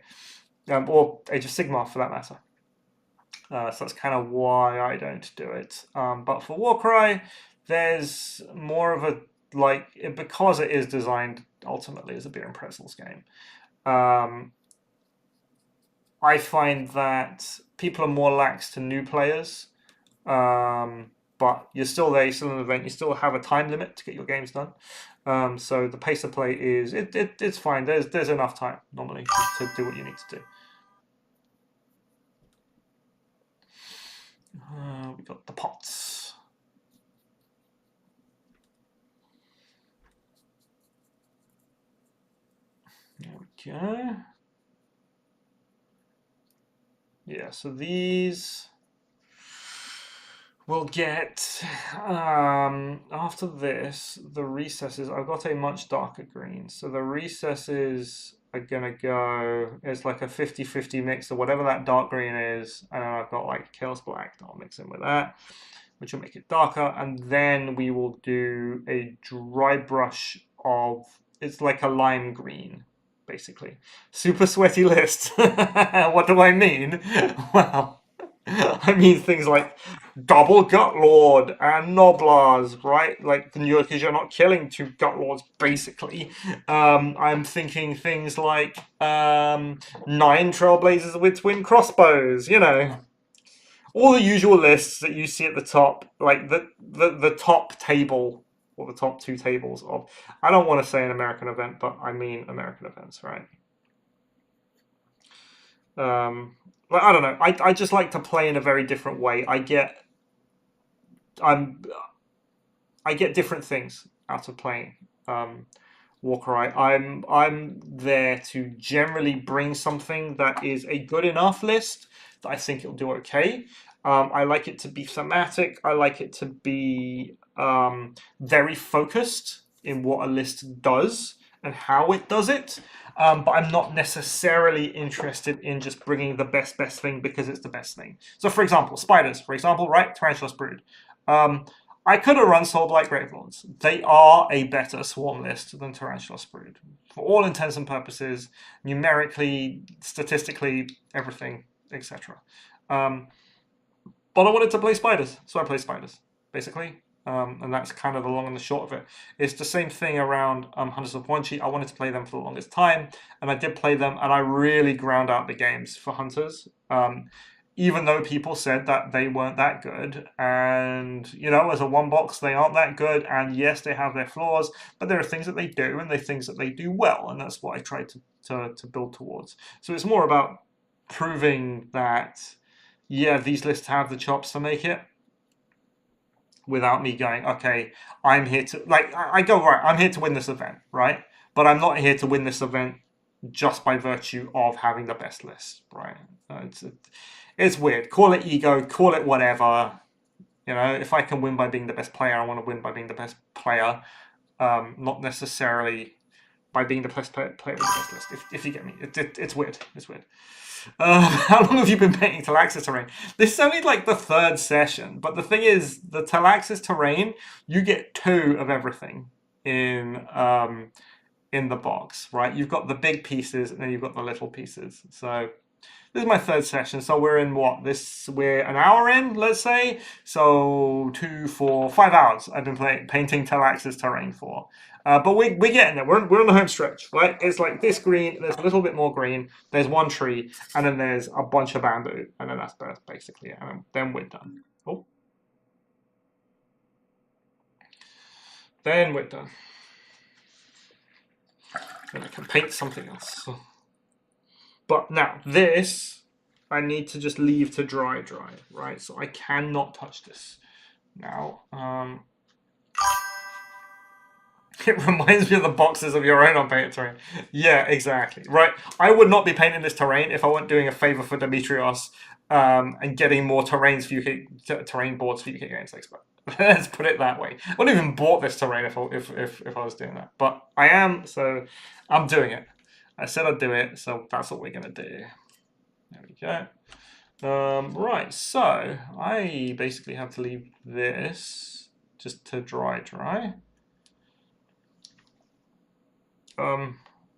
or Age of Sigmar for that matter. So that's kind of why I don't do it. But for Warcry, there's more of a because it is designed ultimately as a beer and pretzels game. I find that people are more lax to new players, but you're still there, you're still in an event, you still have a time limit to get your games done. So the pace of play is it's fine. There's enough time normally to do what you need to do. We got the pots. There we go. Yeah, so these will get, after this, the recesses. I've got a much darker green. So the recesses are gonna go, it's like a 50-50 mix of whatever that dark green is, and then I've got like Chaos Black that I'll mix in with that, which will make it darker, and then we will do a dry brush of, it's like a lime green, basically. Super sweaty list. What do I mean? Well, I mean things like double gut lord and noblars, right? Like because you're not killing two gut lords basically. I'm thinking things like 9 trailblazers with twin crossbows. All the usual lists that you see at the top, like the top table or the top two tables of. I don't want to say an American event, but I mean American events, right? Like, I don't know. I just like to play in a very different way. I'm I get different things out of playing Warcry. I'm there to generally bring something that is a good enough list that I think it'll do okay. I like it to be thematic. I like it to be very focused in what a list does and how it does it. But I'm not necessarily interested in just bringing the best thing because it's the best thing. So, for example, spiders. For example, right? Tarantulas Brood. I could have run Soulblight Gravelords. They are a better swarm list than Tarantulas Brood. For all intents and purposes, numerically, statistically, everything, etc. But I wanted to play spiders, so I play spiders, basically. And that's kind of the long and the short of it. It's the same thing around Hunters of Wanchi. I wanted to play them for the longest time, and I did play them, and I really ground out the games for Hunters. Even though people said that they weren't that good, and as a one box, they aren't that good, and yes, they have their flaws, but there are things that they do, and there are things that they do well, and that's what I tried to build towards. So it's more about proving that, yeah, these lists have the chops to make it, without me going, okay, I'm here to, like, I go, right, I'm here to win this event, right? But I'm not here to win this event just by virtue of having the best list, right? It's weird. Call it ego, call it whatever. If I can win by being the best player, I want to win by being the best player, not necessarily by being the best player with the best list, if you get me. It's weird. It's weird. How long have you been painting Talaxis terrain? This is only like the 3rd session, but the thing is, the Talaxis terrain, you get 2 of everything in the box, right? You've got the big pieces and then you've got the little pieces. So this is my 3rd session. So we're in what? We're an hour in, let's say. So 2, 4, 5 hours I've been painting Talaxis terrain for. But we're getting there. We're on the home stretch, right? It's like this green, there's a little bit more green, there's one tree, and then there's a bunch of bamboo, and then that's basically it. And then we're done. Oh. Then we're done. Then I can paint something else. But now, this, I need to just leave to dry, right? So I cannot touch this. Now, it reminds me of the boxes of your own on painted terrain. Yeah, exactly. Right. I would not be painting this terrain if I weren't doing a favor for Demetrios and getting more terrains for terrain boards for UK Games Expert. Let's put it that way. I wouldn't even bought this terrain if I was doing that. But I am, so I'm doing it. I said I'd do it, so that's what we're gonna do. There we go. Right, so I basically have to leave this just to dry.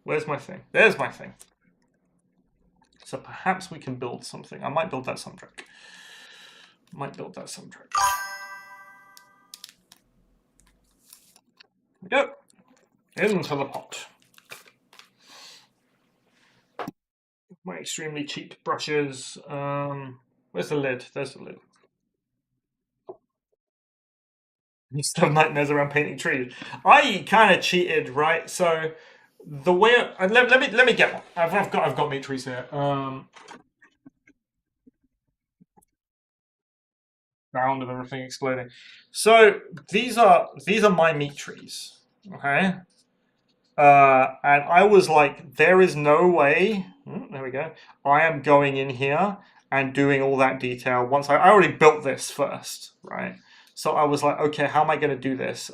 Where's my thing? There's my thing. So perhaps we can build something. I might build that soundtrack. There we go. Into the pot. My extremely cheap brushes. Where's the lid? There's the lid. You still have nightmares around painting trees. I kind of cheated, right? So the way let me get one. I've got meat trees here. Round of everything exploding. So these are my meat trees. Okay. And I was like, there is no way. There we go. I am going in here and doing all that detail once I already built this first, right? So I was like, okay, how am I going to do this?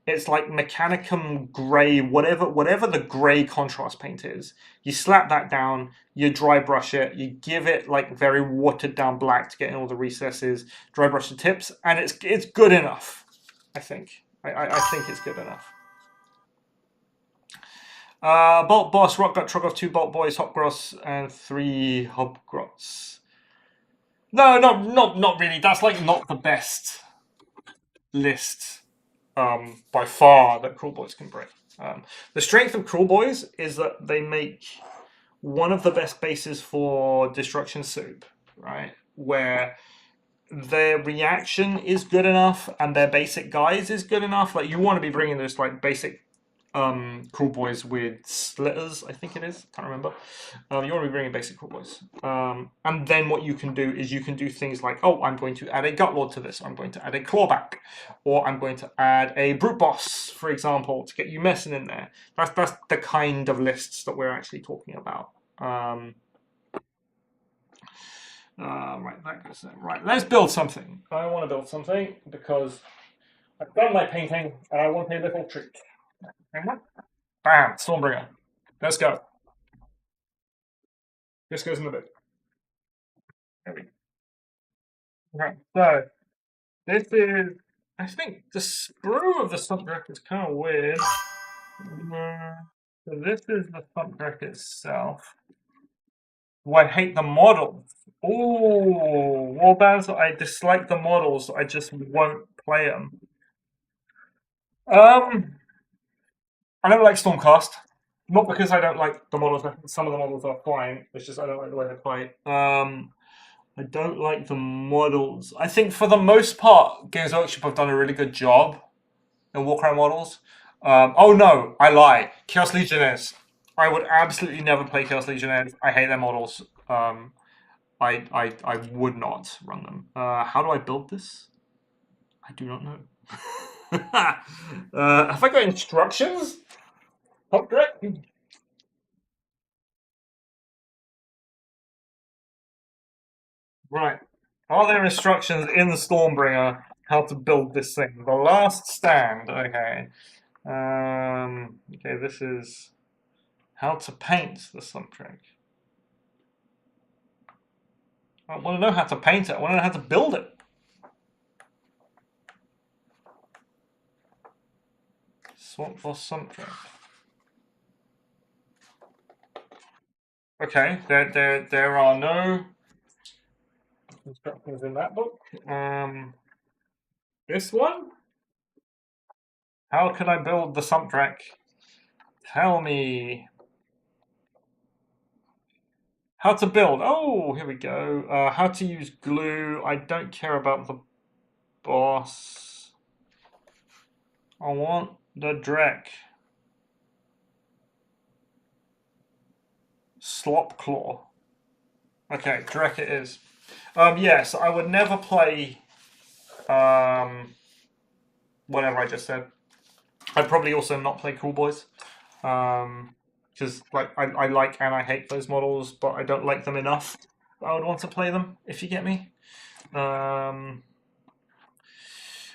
It's like Mechanicum grey, whatever the grey contrast paint is. You slap that down, you dry brush it, you give it like very watered down black to get in all the recesses, dry brush the tips, and it's good enough. I think. I think it's good enough. Bolt Boss, Rockgut, Troggoth, 2 Bolt Boys, Hopgross, and 3 Hobgrots. No, not really. That's like not the best list by far that Cruel Boys can bring. The strength of Cruel Boys is that they make one of the best bases for Destruction Soup, right? Where their reaction is good enough and their basic guise is good enough. Like you want to be bringing those like basic Cruel Boys with Slitters, I think it is. Can't remember. You want to be bringing basic Cruel Boys. And then what you can do is you can do things like, oh, I'm going to add a Gutlord to this. I'm going to add a Clawback. Or I'm going to add a Brute Boss, for example, to get you messing in there. That's the kind of lists that we're actually talking about. Right, that goes there. Right, let's build something. I want to build something because I've done my painting and I want a little treat. Bam, Stormbringer. Let's go. This goes in the bit. There we go. Right, so this is, I think the sprue of the subject is kind of weird. So this is the subject itself. Oh, I hate the models. Oh, warbands. I dislike the models. I just won't play them. Um, I don't like Stormcast. Not because I don't like the models. Some of the models are fine. It's just I don't like the way they play. I don't like the models. I think for the most part, Games Workshop have done a really good job in Warcry models. Oh no, I lie. Chaos Legionnaires. I would absolutely never play Chaos Legionnaires. I hate their models. I would not run them. How do I build this? I do not know. Have I got instructions? Top direct? Right. Are there instructions in the Stormbringer how to build this thing? The last stand. Okay. Okay, this is how to paint the Suntrick. I want to know how to paint it. I want to know how to build it. Swamp for Suntrick. Okay, there are no instructions in that book. This one? How can I build the Suntrick? Tell me. How to build. Oh, here we go. How to use glue. I don't care about the boss. I want the Drek. Slop Claw. Okay, Drek it is. Yes, I would never play whatever I just said. I'd probably also not play Cool Boys. Because like I like and I hate those models, but I don't like them enough. I would want to play them, if you get me. Um,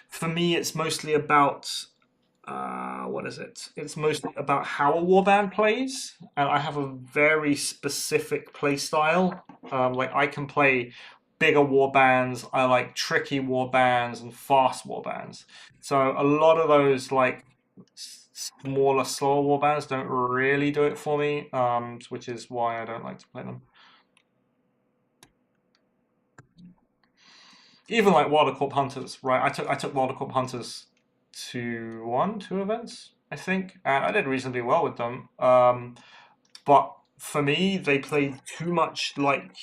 for me, it's mostly about what is it? It's mostly about how a warband plays, and I have a very specific play style. Like I can play bigger warbands. I like tricky warbands and fast warbands. So a lot of those like smaller, slower warbands don't really do it for me, which is why I don't like to play them. Even like Wildercorp Hunters, right? I took Wildercorp Hunters to two events, I think, and I did reasonably well with them. But for me, they played too much like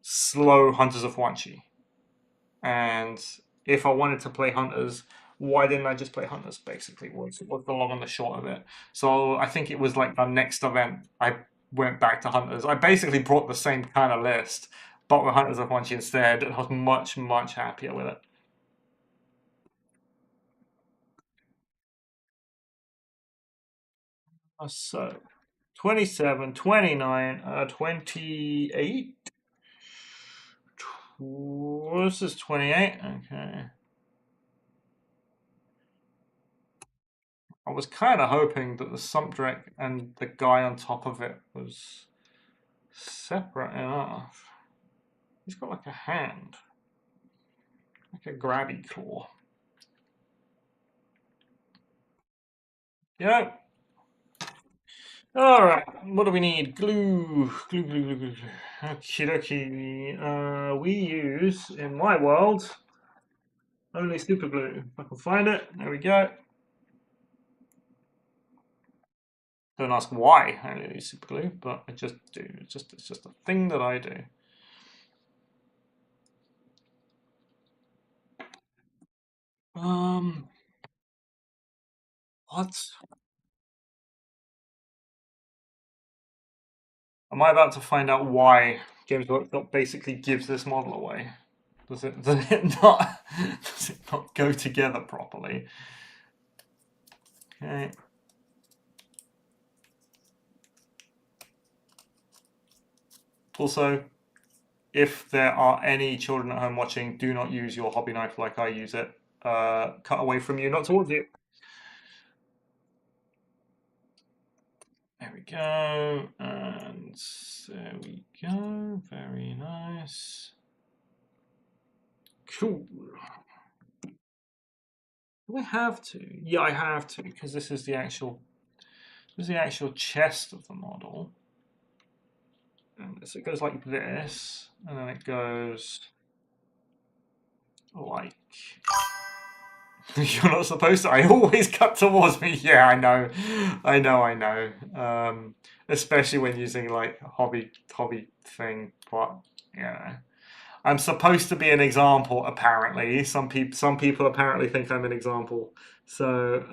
slow Hunters of Huanchi. And if I wanted to play Hunters, why didn't I just play Hunters? Basically, was the long and the short of it. So I think it was like the next event I went back to Hunters. I basically brought the same kind of list, but with Hunters of Huanchi instead. I was much happier with it. So 27, 29, 28. This is 28. Okay. I was kind of hoping that the Sumpdrek and the guy on top of it was separate enough. He's got like a hand, like a grabby claw. Yeah. All right. What do we need? Glue. Glue, glue, glue, glue. Okie dokie. We use, in my world, only super glue. If I can find it. There we go. Don't ask why I only use super glue, but I just do. It's just a thing that I do. Um, what? Am I about to find out why Games Workshop basically gives this model away? Does it not does it not go together properly? Okay. Also, if there are any children at home watching, do not use your hobby knife like I use it. Cut away from you, not towards you. There we go, and there we go. Very nice. Cool. Do I have to? Yeah, I have to because this is the actual chest of the model. And so it goes like this, and then it goes like. You're not supposed to. I always cut towards me. Yeah, I know, I know. Especially when using like hobby thing, but yeah. I'm supposed to be an example, apparently. Some people apparently think I'm an example. So,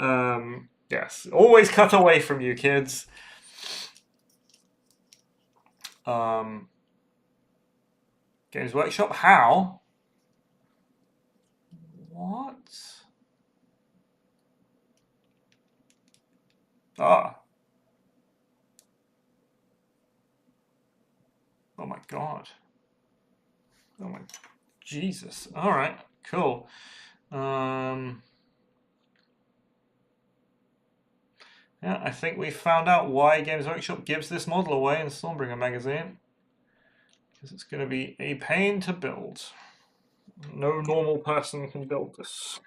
yes, always cut away from you, kids. Um, Games Workshop, how? What? Ah, oh my God. Oh my Jesus. All right, cool. Um, yeah, I think we found out why Games Workshop gives this model away in Stormbringer magazine. Because it's going to be a pain to build. No normal person can build this.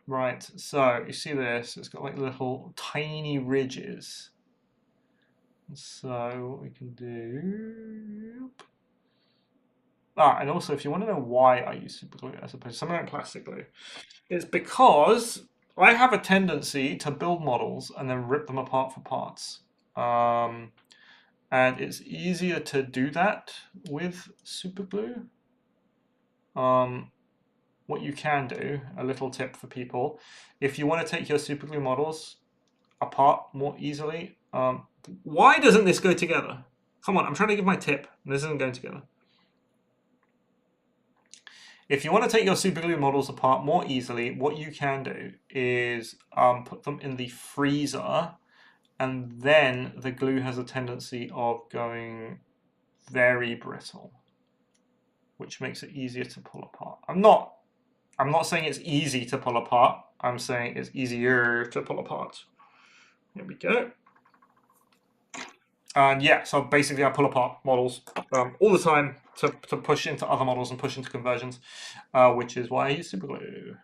Right, so you see this, it's got like little tiny ridges. So what we can do... and also if you want to know why I use super glue as opposed to something like plastic glue, it's because I have a tendency to build models and then rip them apart for parts. And it's easier to do that with super glue. What you can do, a little tip for people, if you want to take your super glue models apart more easily, why doesn't this go together? Come on, I'm trying to give my tip, and this isn't going together. If you want to take your super glue models apart more easily, what you can do is put them in the freezer, and then the glue has a tendency of going very brittle, which makes it easier to pull apart. I'm not saying it's easy to pull apart. I'm saying it's easier to pull apart. There we go. And yeah, so basically I pull apart models all the time to push into other models and push into conversions, which is why I use super glue.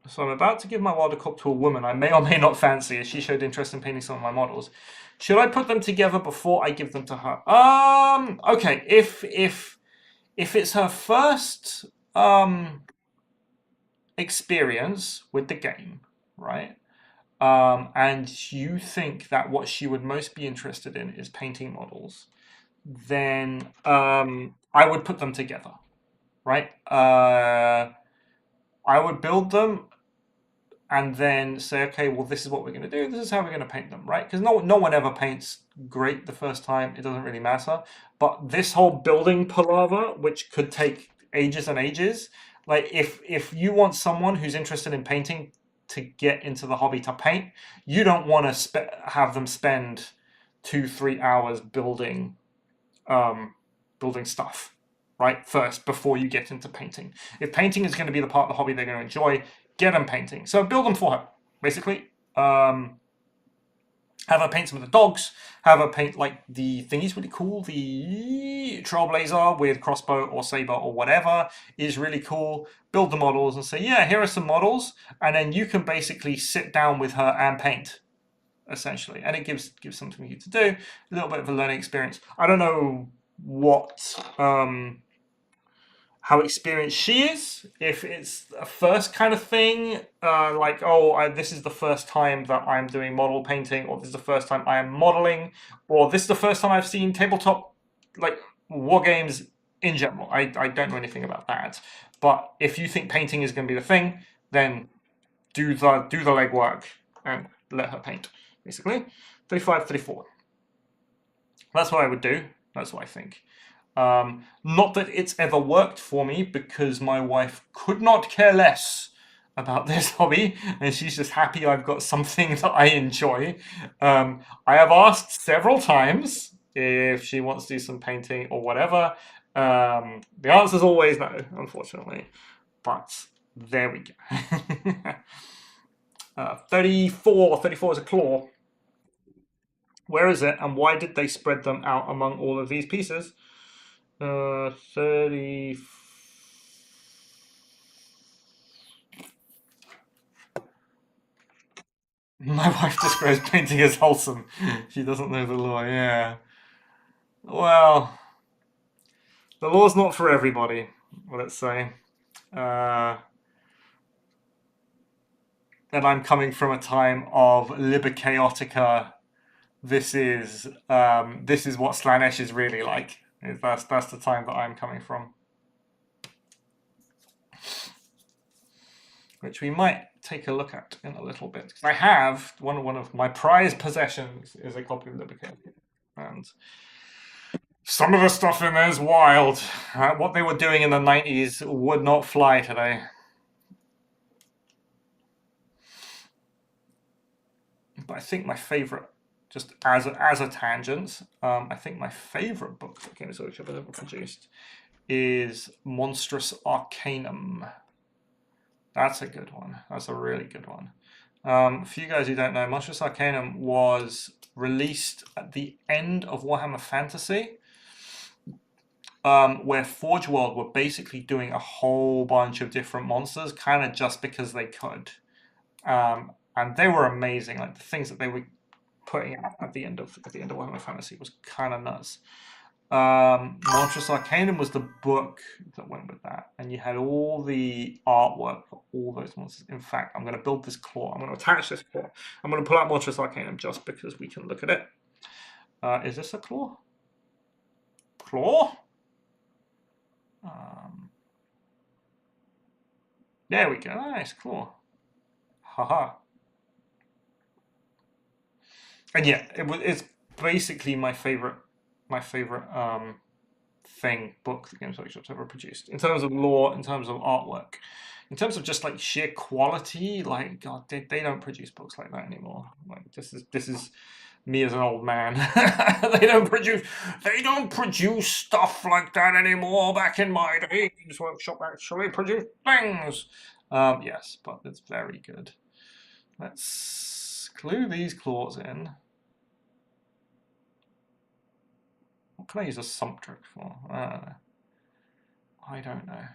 So I'm about to give my Wilder Cup to a woman I may or may not fancy, as she showed interest in painting some of my models. Should I put them together before I give them to her? Okay, if it's her first experience with the game, right? And you think that what she would most be interested in is painting models, then I would put them together, right? I would build them and then say, okay, well, this is what we're going to do. This is how we're going to paint them, right? Because no one ever paints great the first time. It doesn't really matter. But this whole building palaver, which could take ages and ages, like if you want someone who's interested in painting to get into the hobby to paint, you don't want to have them spend 2-3 hours building building stuff, right? First, before you get into painting. If painting is going to be the part of the hobby they're going to enjoy, get them painting. So build them for her, basically. Have her paint some of the dogs. Have her paint like the thingy's really cool. The Trailblazer with crossbow or saber or whatever is really cool. Build the models and say, yeah, here are some models, and then you can basically sit down with her and paint, essentially, and it gives something for you to do. A little bit of a learning experience. I don't know what how experienced she is. If it's a first kind of thing, like, oh, this is the first time that I'm doing model painting, or this is the first time I am modeling, or this is the first time I've seen tabletop, like, war games in general. I don't know anything about that. But if you think painting is going to be the thing, then do the legwork and let her paint, basically. 35, 34. That's what I would do. That's what I think. Not that it's ever worked for me, because my wife could not care less about this hobby, and she's just happy I've got something that I enjoy. I have asked several times if she wants to do some painting or whatever. The answer is always no, unfortunately. But there we go. 34. 34 is a claw. Where is it, and why did they spread them out among all of these pieces? 30. My wife describes painting as wholesome. She doesn't know the law, yeah. Well, the law's not for everybody, let's say. And I'm coming from a time of Liber Chaotica. This is what Slanesh is really like. That's the time that I'm coming from. Which we might take a look at in a little bit. I have one of my prized possessions is a copy of Liber Chaotica, and some of the stuff in there is wild. What they were doing in the 90s would not fly today. But I think my favorite, just as a tangent, I think my favorite book that Games Workshop has ever produced is Monstrous Arcanum. That's a good one. That's a really good one. For you guys who don't know, Monstrous Arcanum was released at the end of Warhammer Fantasy, where Forge World were basically doing a whole bunch of different monsters, kind of just because they could. And they were amazing. Like the things that they were putting out at the end of Warhammer Fantasy was kind of nuts. Monstrous Arcanum was the book that went with that, and you had all the artwork for all those monsters. In fact, I'm going to build this claw. I'm going to attach this claw. I'm going to pull out Monstrous Arcanum just because we can look at it. Is this a claw? Claw? There we go. Nice claw. Haha. And yeah, it's basically my favorite book that Games Workshop's ever produced, in terms of lore, in terms of artwork, in terms of just like sheer quality. Like, God, they don't produce books like that anymore. Like, this is me as an old man. they don't produce stuff like that anymore. Back in my day, Games Workshop actually produced things. Yes, but it's very good. Let's glue these claws in. What can I use a sump trick for? I don't know.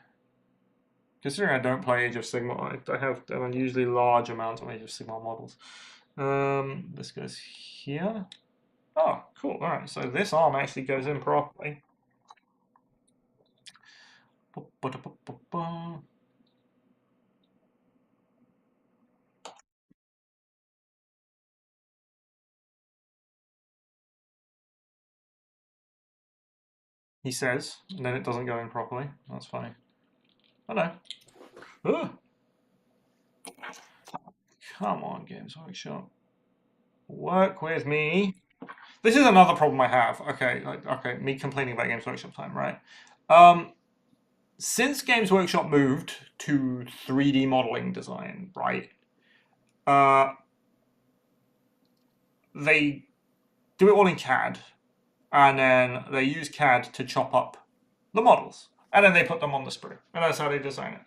Considering I don't play Age of Sigmar, I have an unusually large amount of Age of Sigmar models. This goes here. Oh, cool. Alright, so this arm actually goes in properly. He says, and then it doesn't go in properly. That's funny. Oh no. Ugh. Come on, Games Workshop. Work with me. This is another problem I have. Okay, me complaining about Games Workshop time, right? Since Games Workshop moved to 3D modeling design, right? They do it all in CAD, and then they use CAD to chop up the models. and then they put them on the sprue, and that's how they design it.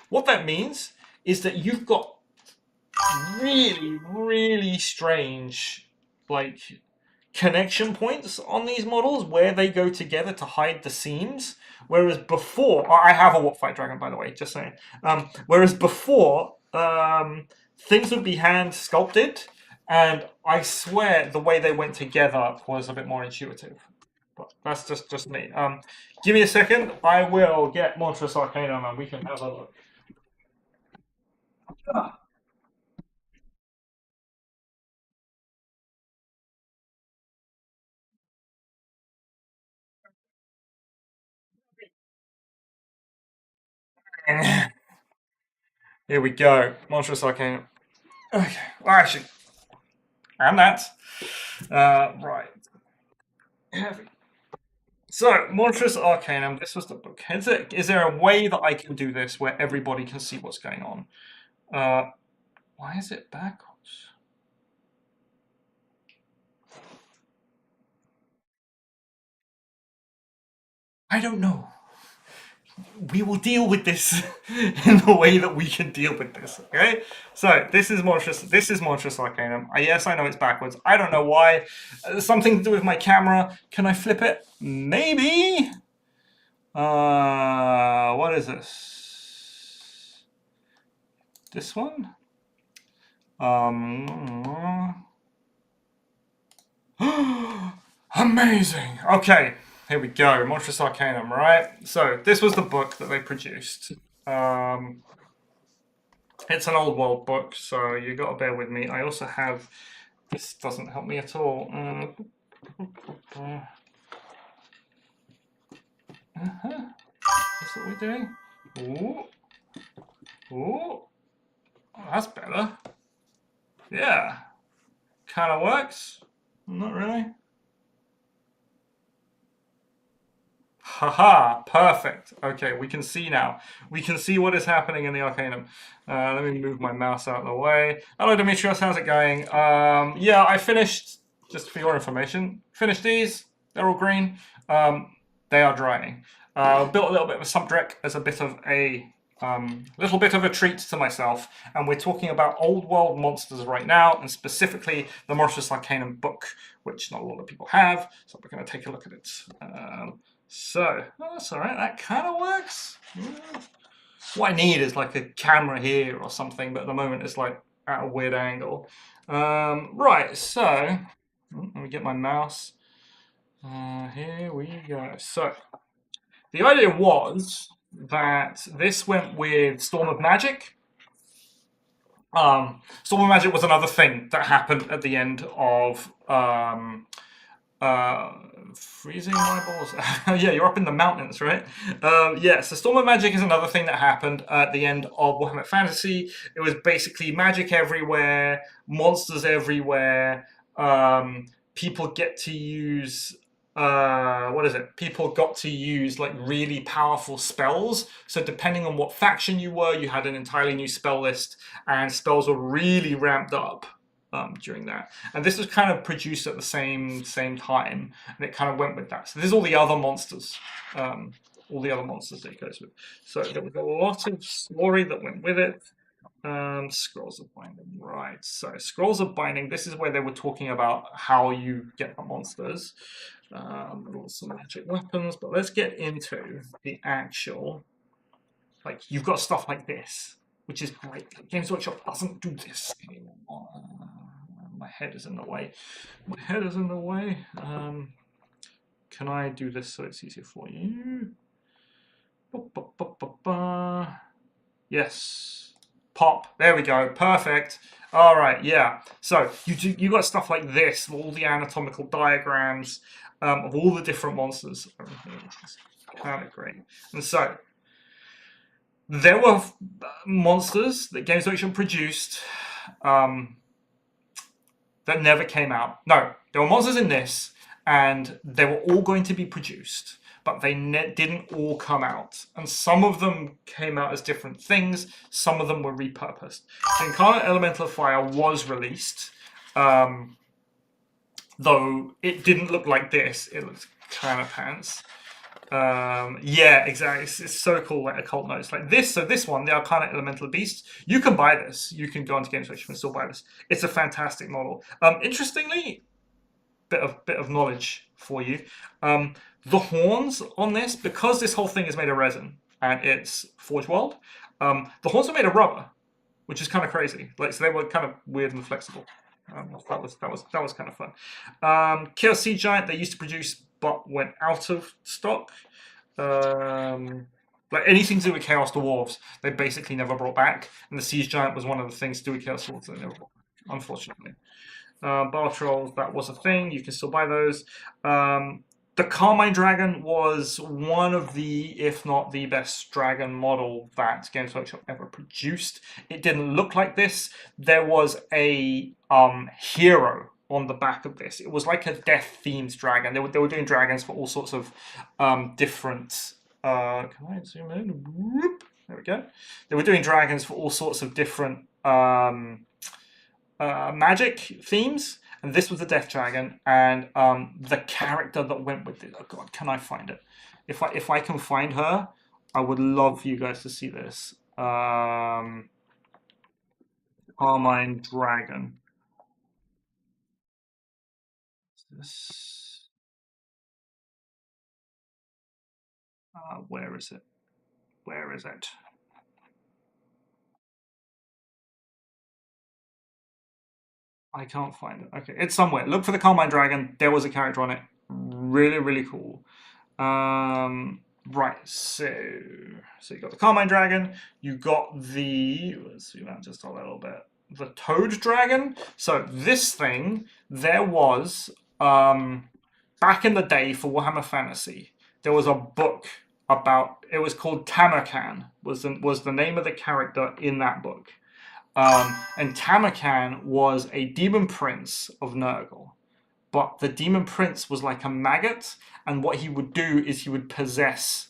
What that means is that you've got really, really strange, like, connection points on these models where they go together to hide the seams. Whereas before, I have a Warfight Dragon, by the way, just saying. Whereas before, things would be hand sculpted, and I swear the way they went together was a bit more intuitive. But that's just me. Give me a second. I will get Monstrous Arcanum and we can have a look. Here we go. Monstrous Arcanum. Okay. Well, actually, and that. Right. So, Monstrous Arcanum, this was the book. Is there a way that I can do this where everybody can see what's going on? Why is it backwards? I don't know. We will deal with this in the way that we can deal with this. Okay. So this is Monstrous. This is Monstrous Arcanum. Yes, I know it's backwards. I don't know why. Something to do with my camera. Can I flip it? Maybe. What is this? This one? Amazing. Okay. Here we go, Monstrous Arcanum, right? So, this was the book that they produced. It's an old world book, so you gotta bear with me. I also have... This doesn't help me at all. That's what we're doing. Ooh. Ooh. Oh, that's better. Yeah. Kind of works. Not really. Haha, perfect. Okay, we can see now. We can see what is happening in the Arcanum. Let me move my mouse out of the way. Hello, Demetrios, how's it going? Yeah, I finished, just for your information, finished these. They're all green. They are drying. Built a little bit of a subdeck as a bit of a little bit of a treat to myself, and we're talking about old world monsters right now, and specifically the Monstrous Arcanum book, which not a lot of people have, so we're going to take a look at it. So, that's alright, that kind of works. Yeah. What I need is like a camera here or something, but at the moment it's like at a weird angle. Right, so, let me get my mouse. Here we go. So, the idea was that this went with Storm of Magic. Storm of Magic was another thing that happened at the end of freezing eyeballs. Yeah, you're up in the mountains, right? Yeah, so Storm of Magic is another thing that happened at the end of Warhammer Fantasy. It was basically magic everywhere, monsters everywhere. People get to use what is it? People got to use like really powerful spells. So depending on what faction you were, you had an entirely new spell list, and spells were really ramped up during that. And this was kind of produced at the same time, and it kind of went with that. So there's all the other monsters. All the other monsters that it goes with. So there was a lot of story that went with it. Scrolls of Binding, right. So Scrolls of Binding, this is where they were talking about how you get the monsters. Some magic weapons, but let's get into the actual, like, you've got stuff like this, which is great. Games Workshop doesn't do this anymore. My head is in the way. My head is in the way. Can I do this so it's easier for you? Yes. Pop. There we go. Perfect. All right. Yeah. So you got stuff like this, all the anatomical diagrams of all the different monsters. Kind of great. And so there were monsters that Games Workshop produced that never came out. No, there were monsters in this, and they were all going to be produced, but they didn't all come out. And some of them came out as different things. Some of them were repurposed. The Incarnate Elemental of Fire was released, though it didn't look like this. It looked kind of pants. Yeah, exactly. It's so cool, like occult notes like this. So this one, the Arcana Elemental Beast, you can buy this. You can go onto Games Workshop and still buy this. It's a fantastic model. Interestingly, bit of knowledge for you. The horns on this, because this whole thing is made of resin and it's Forge World, the horns are made of rubber, which is kind of crazy. Like, so they were kind of weird and flexible. That was kind of fun. Chaos Sea Giant they used to produce but went out of stock. Like anything to do with Chaos Dwarves, they basically never brought back. And the Siege Giant was one of the things to do with Chaos Dwarves they never brought back, unfortunately. Bar Trolls, that was a thing. You can still buy those. The Carmine Dragon was one of the, if not the best dragon model that Games Workshop ever produced. It didn't look like this. There was a hero on the back of this. It was like a death-themed dragon. They were doing dragons for all sorts of different... can I zoom in? Whoop. There we go. They were doing dragons for all sorts of different... magic themes, and this was the Death Dragon, and the character that went with it. Oh God, can I find it? If I can find her, I would love for you guys to see this. Carmine Dragon. This, where is it? Where is it? I can't find it. Okay, it's somewhere. Look for the Carmine Dragon. There was a character on it. Really, really cool. Right, so you got the Carmine Dragon. You got the, let's zoom out just a little bit, the Toad Dragon. So this thing, there was back in the day for Warhammer Fantasy, there was a book about. It was called Tamarkan. Was the name of the character in that book. And Tamarkan was a demon prince of Nurgle. But the demon prince was like a maggot, and what he would do is he would possess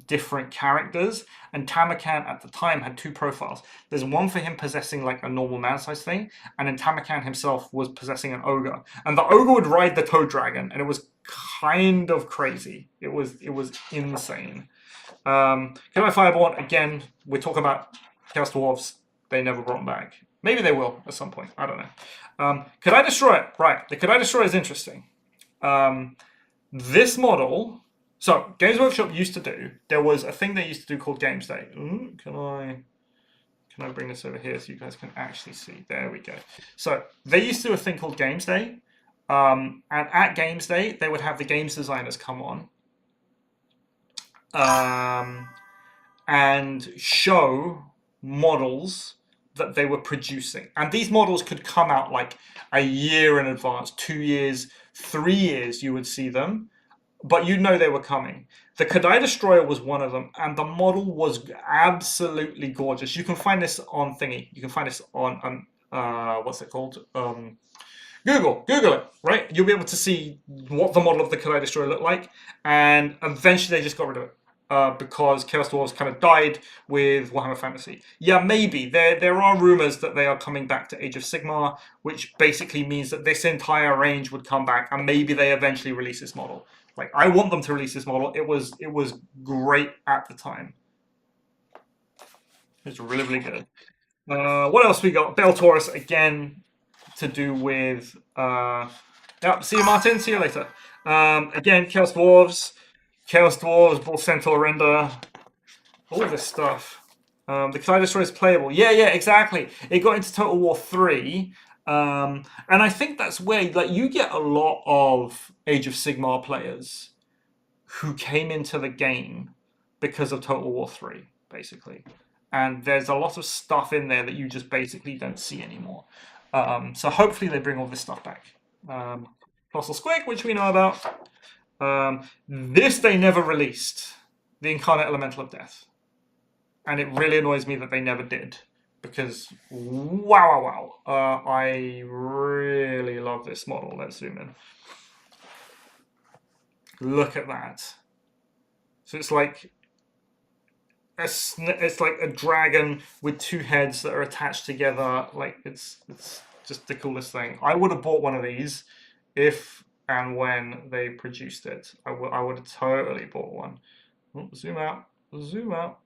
different characters. And Tamarkan at the time had two profiles. There's one for him possessing like a normal man-sized thing, and then Tamarkan himself was possessing an ogre. And the ogre would ride the Toad Dragon, and it was kind of crazy. It was insane. Can I Fireborn? Again, we're talking about Chaos Dwarves. They never brought them back. Maybe they will at some point. I don't know. Could I destroy it? Right. The Could I destroy is interesting. This model. So Games Workshop used to do. There was a thing they used to do called Games Day. Ooh, can I bring this over here so you guys can actually see? There we go. So they used to do a thing called Games Day. And at Games Day, they would have the games designers come on and show models that they were producing. And these models could come out like a year in advance, 2 years, 3 years, you would see them. But you'd know they were coming. The Kadai Destroyer was one of them, and the model was absolutely gorgeous. You can find this on Thingy. You can find this on, what's it called? Google it, right? You'll be able to see what the model of the Kadai Destroyer looked like, and eventually they just got rid of it. Because Chaos Dwarves kind of died with Warhammer Fantasy. Yeah, maybe. There are rumors that they are coming back to Age of Sigmar, which basically means that this entire range would come back, and maybe they eventually release this model. Like, I want them to release this model. It was great at the time. It was really, really good. What else we got? Bell Taurus, again, to do with... yeah, see you, Martin. See you later. Again, Chaos Dwarves, Bull Centaur Render, all this stuff. The Kadai Destroyer is playable. Yeah, exactly. It got into Total War 3. And I think that's where like you get a lot of Age of Sigmar players who came into the game because of Total War 3, basically. And there's a lot of stuff in there that you just basically don't see anymore. So hopefully they bring all this stuff back. Colossal Squig, which we know about. This they never released. The Incarnate Elemental of Death. And it really annoys me that they never did. Because, wow. I really love this model. Let's zoom in. Look at that. So it's like a dragon with two heads that are attached together. Like it's just the coolest thing. I would have bought one of these if and when they produced it. I would have totally bought one. Oh, zoom out, zoom out,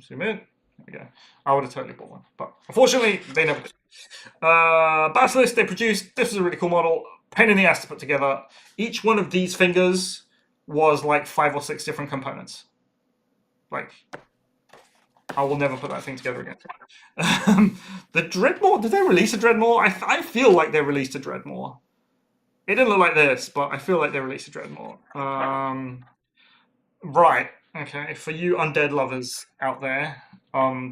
zoom in. There we go. I would have totally bought one, but unfortunately, they never did. Basilisk, they produced. This is a really cool model. Pain in the ass to put together. Each one of these fingers was like 5 or 6 different components. Like, I will never put that thing together again. The Dreadmore, did they release a Dreadmore? I feel like they released a Dreadmore. It didn't look like this, but I feel like they released a Dreadmore. Right, okay. For you undead lovers out there,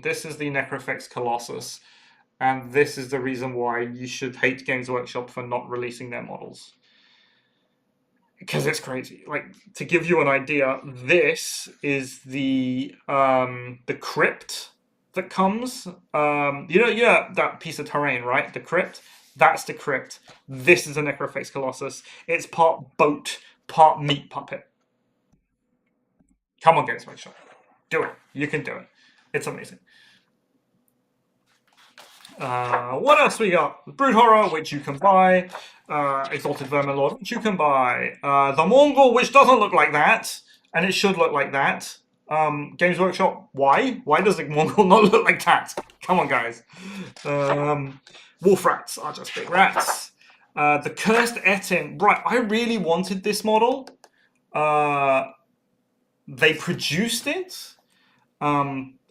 this is the Necrofex Colossus, and this is the reason why you should hate Games Workshop for not releasing their models. Because it's crazy. Like, to give you an idea, this is the crypt that comes. You know that piece of terrain, right? The crypt. That's the crypt. This is a Necrofex Colossus. It's part boat, part meat puppet. Come on, Games Workshop. Do it. You can do it. It's amazing. What else we got? Brood Horror, which you can buy. Exalted Vermin Lord, which you can buy. The Mongol, which doesn't look like that, and it should look like that. Games Workshop, why? Why does the Mongol not look like that? Come on, guys. Wolf rats are just big rats. The Cursed Etin, right? I really wanted this model. They produced it.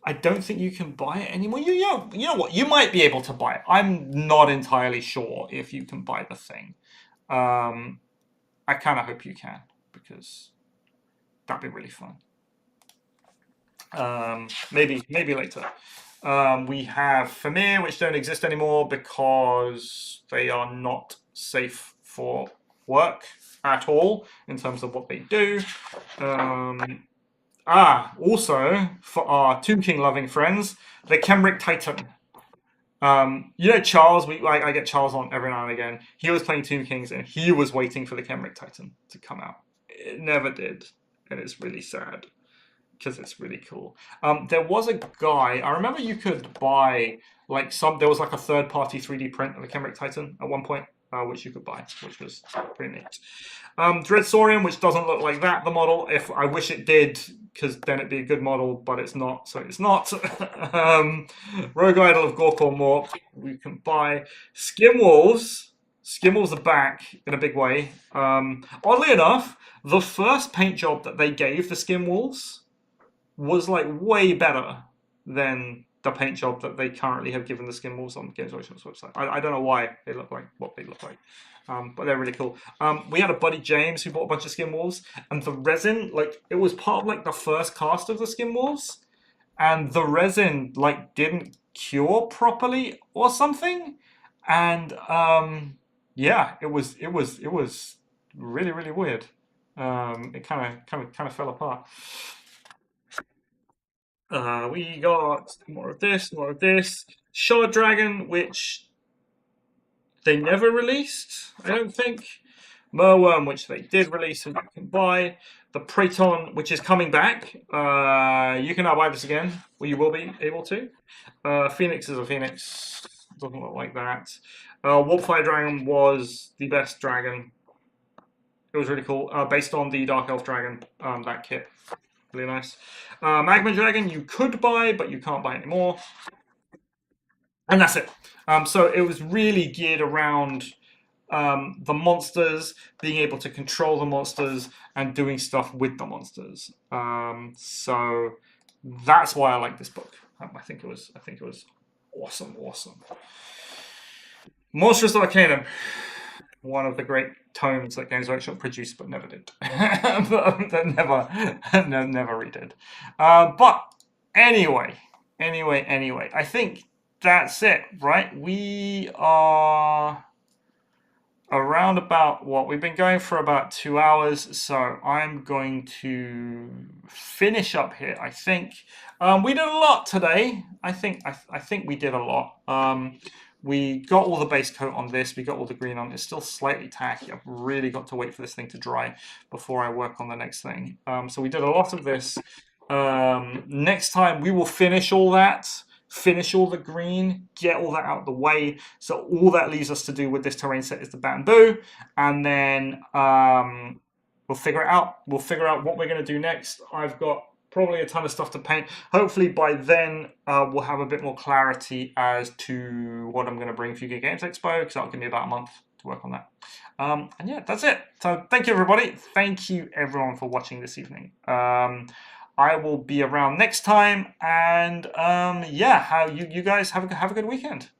I don't think you can buy it anymore. You know what? You might be able to buy it. I'm not entirely sure if you can buy the thing. I kind of hope you can, because that'd be really fun. Maybe later. We have Famir, which don't exist anymore because they are not safe for work at all in terms of what they do. Also, for our Tomb King loving friends, the Kenrick Titan. You know Charles, I get Charles on every now and again. He was playing Tomb Kings and he was waiting for the Kenrick Titan to come out. It never did, and it's really sad because it's really cool. There was a guy, I remember you could buy there was like a third party 3D print of the Kenrick Titan at one point, which you could buy, which was pretty neat. Dreadsaurian, which doesn't look like that, the model. If I wish it did, because then it'd be a good model, but it's not, so it's not. Rogue Idol of Gorkor Mork, we can buy. Skinwolves. Skinwolves are back in a big way. Oddly enough, the first paint job that they gave the Skinwolves was like way better than the paint job that they currently have given the Skinwolves on Games Workshop's website. I don't know why they look like what they look like, but they're really cool. We had a buddy James who bought a bunch of Skinwolves, and the resin, like, it was part of like the first cast of the Skinwolves, and the resin like didn't cure properly or something, and yeah, it was really weird. It kind of fell apart. We got more of this, more of this. Shard Dragon, which they never released, I don't think. Merworm, which they did release and you can buy. The Praeton, which is coming back. You can now buy this again, or you will be able to. Phoenix is a Phoenix. Doesn't look like that. Warpfire Dragon was the best dragon. It was really cool. Based on the Dark Elf Dragon, that kit. Really nice. Magma Dragon you could buy, but you can't buy anymore. And that's it. So it was really geared around the monsters, being able to control the monsters, and doing stuff with the monsters. So that's why I like this book. I think it was awesome. Monstrous Arcanum. One of the great tomes that Games Workshop produced but never did. That never redid. But anyway, I think that's it, right? We are around about what? We've been going for about 2 hours, so I'm going to finish up here, I think. We did a lot today. I think we did a lot. We got all the base coat on this. We got all the green on. It's still slightly tacky. I've really got to wait for this thing to dry before I work on the next thing. So we did a lot of this. Next time we will finish all that, finish all the green, get all that out the way. So all that leaves us to do with this terrain set is the bamboo, and then we'll figure it out. We'll figure out what we're going to do next. I've got probably a ton of stuff to paint. Hopefully by then we'll have a bit more clarity as to what I'm going to bring for UK Games Expo, because that'll give me about a month to work on that. And yeah, that's it. So thank you, everybody. Thank you, everyone, for watching this evening. I will be around next time, and yeah, how you guys have a good weekend.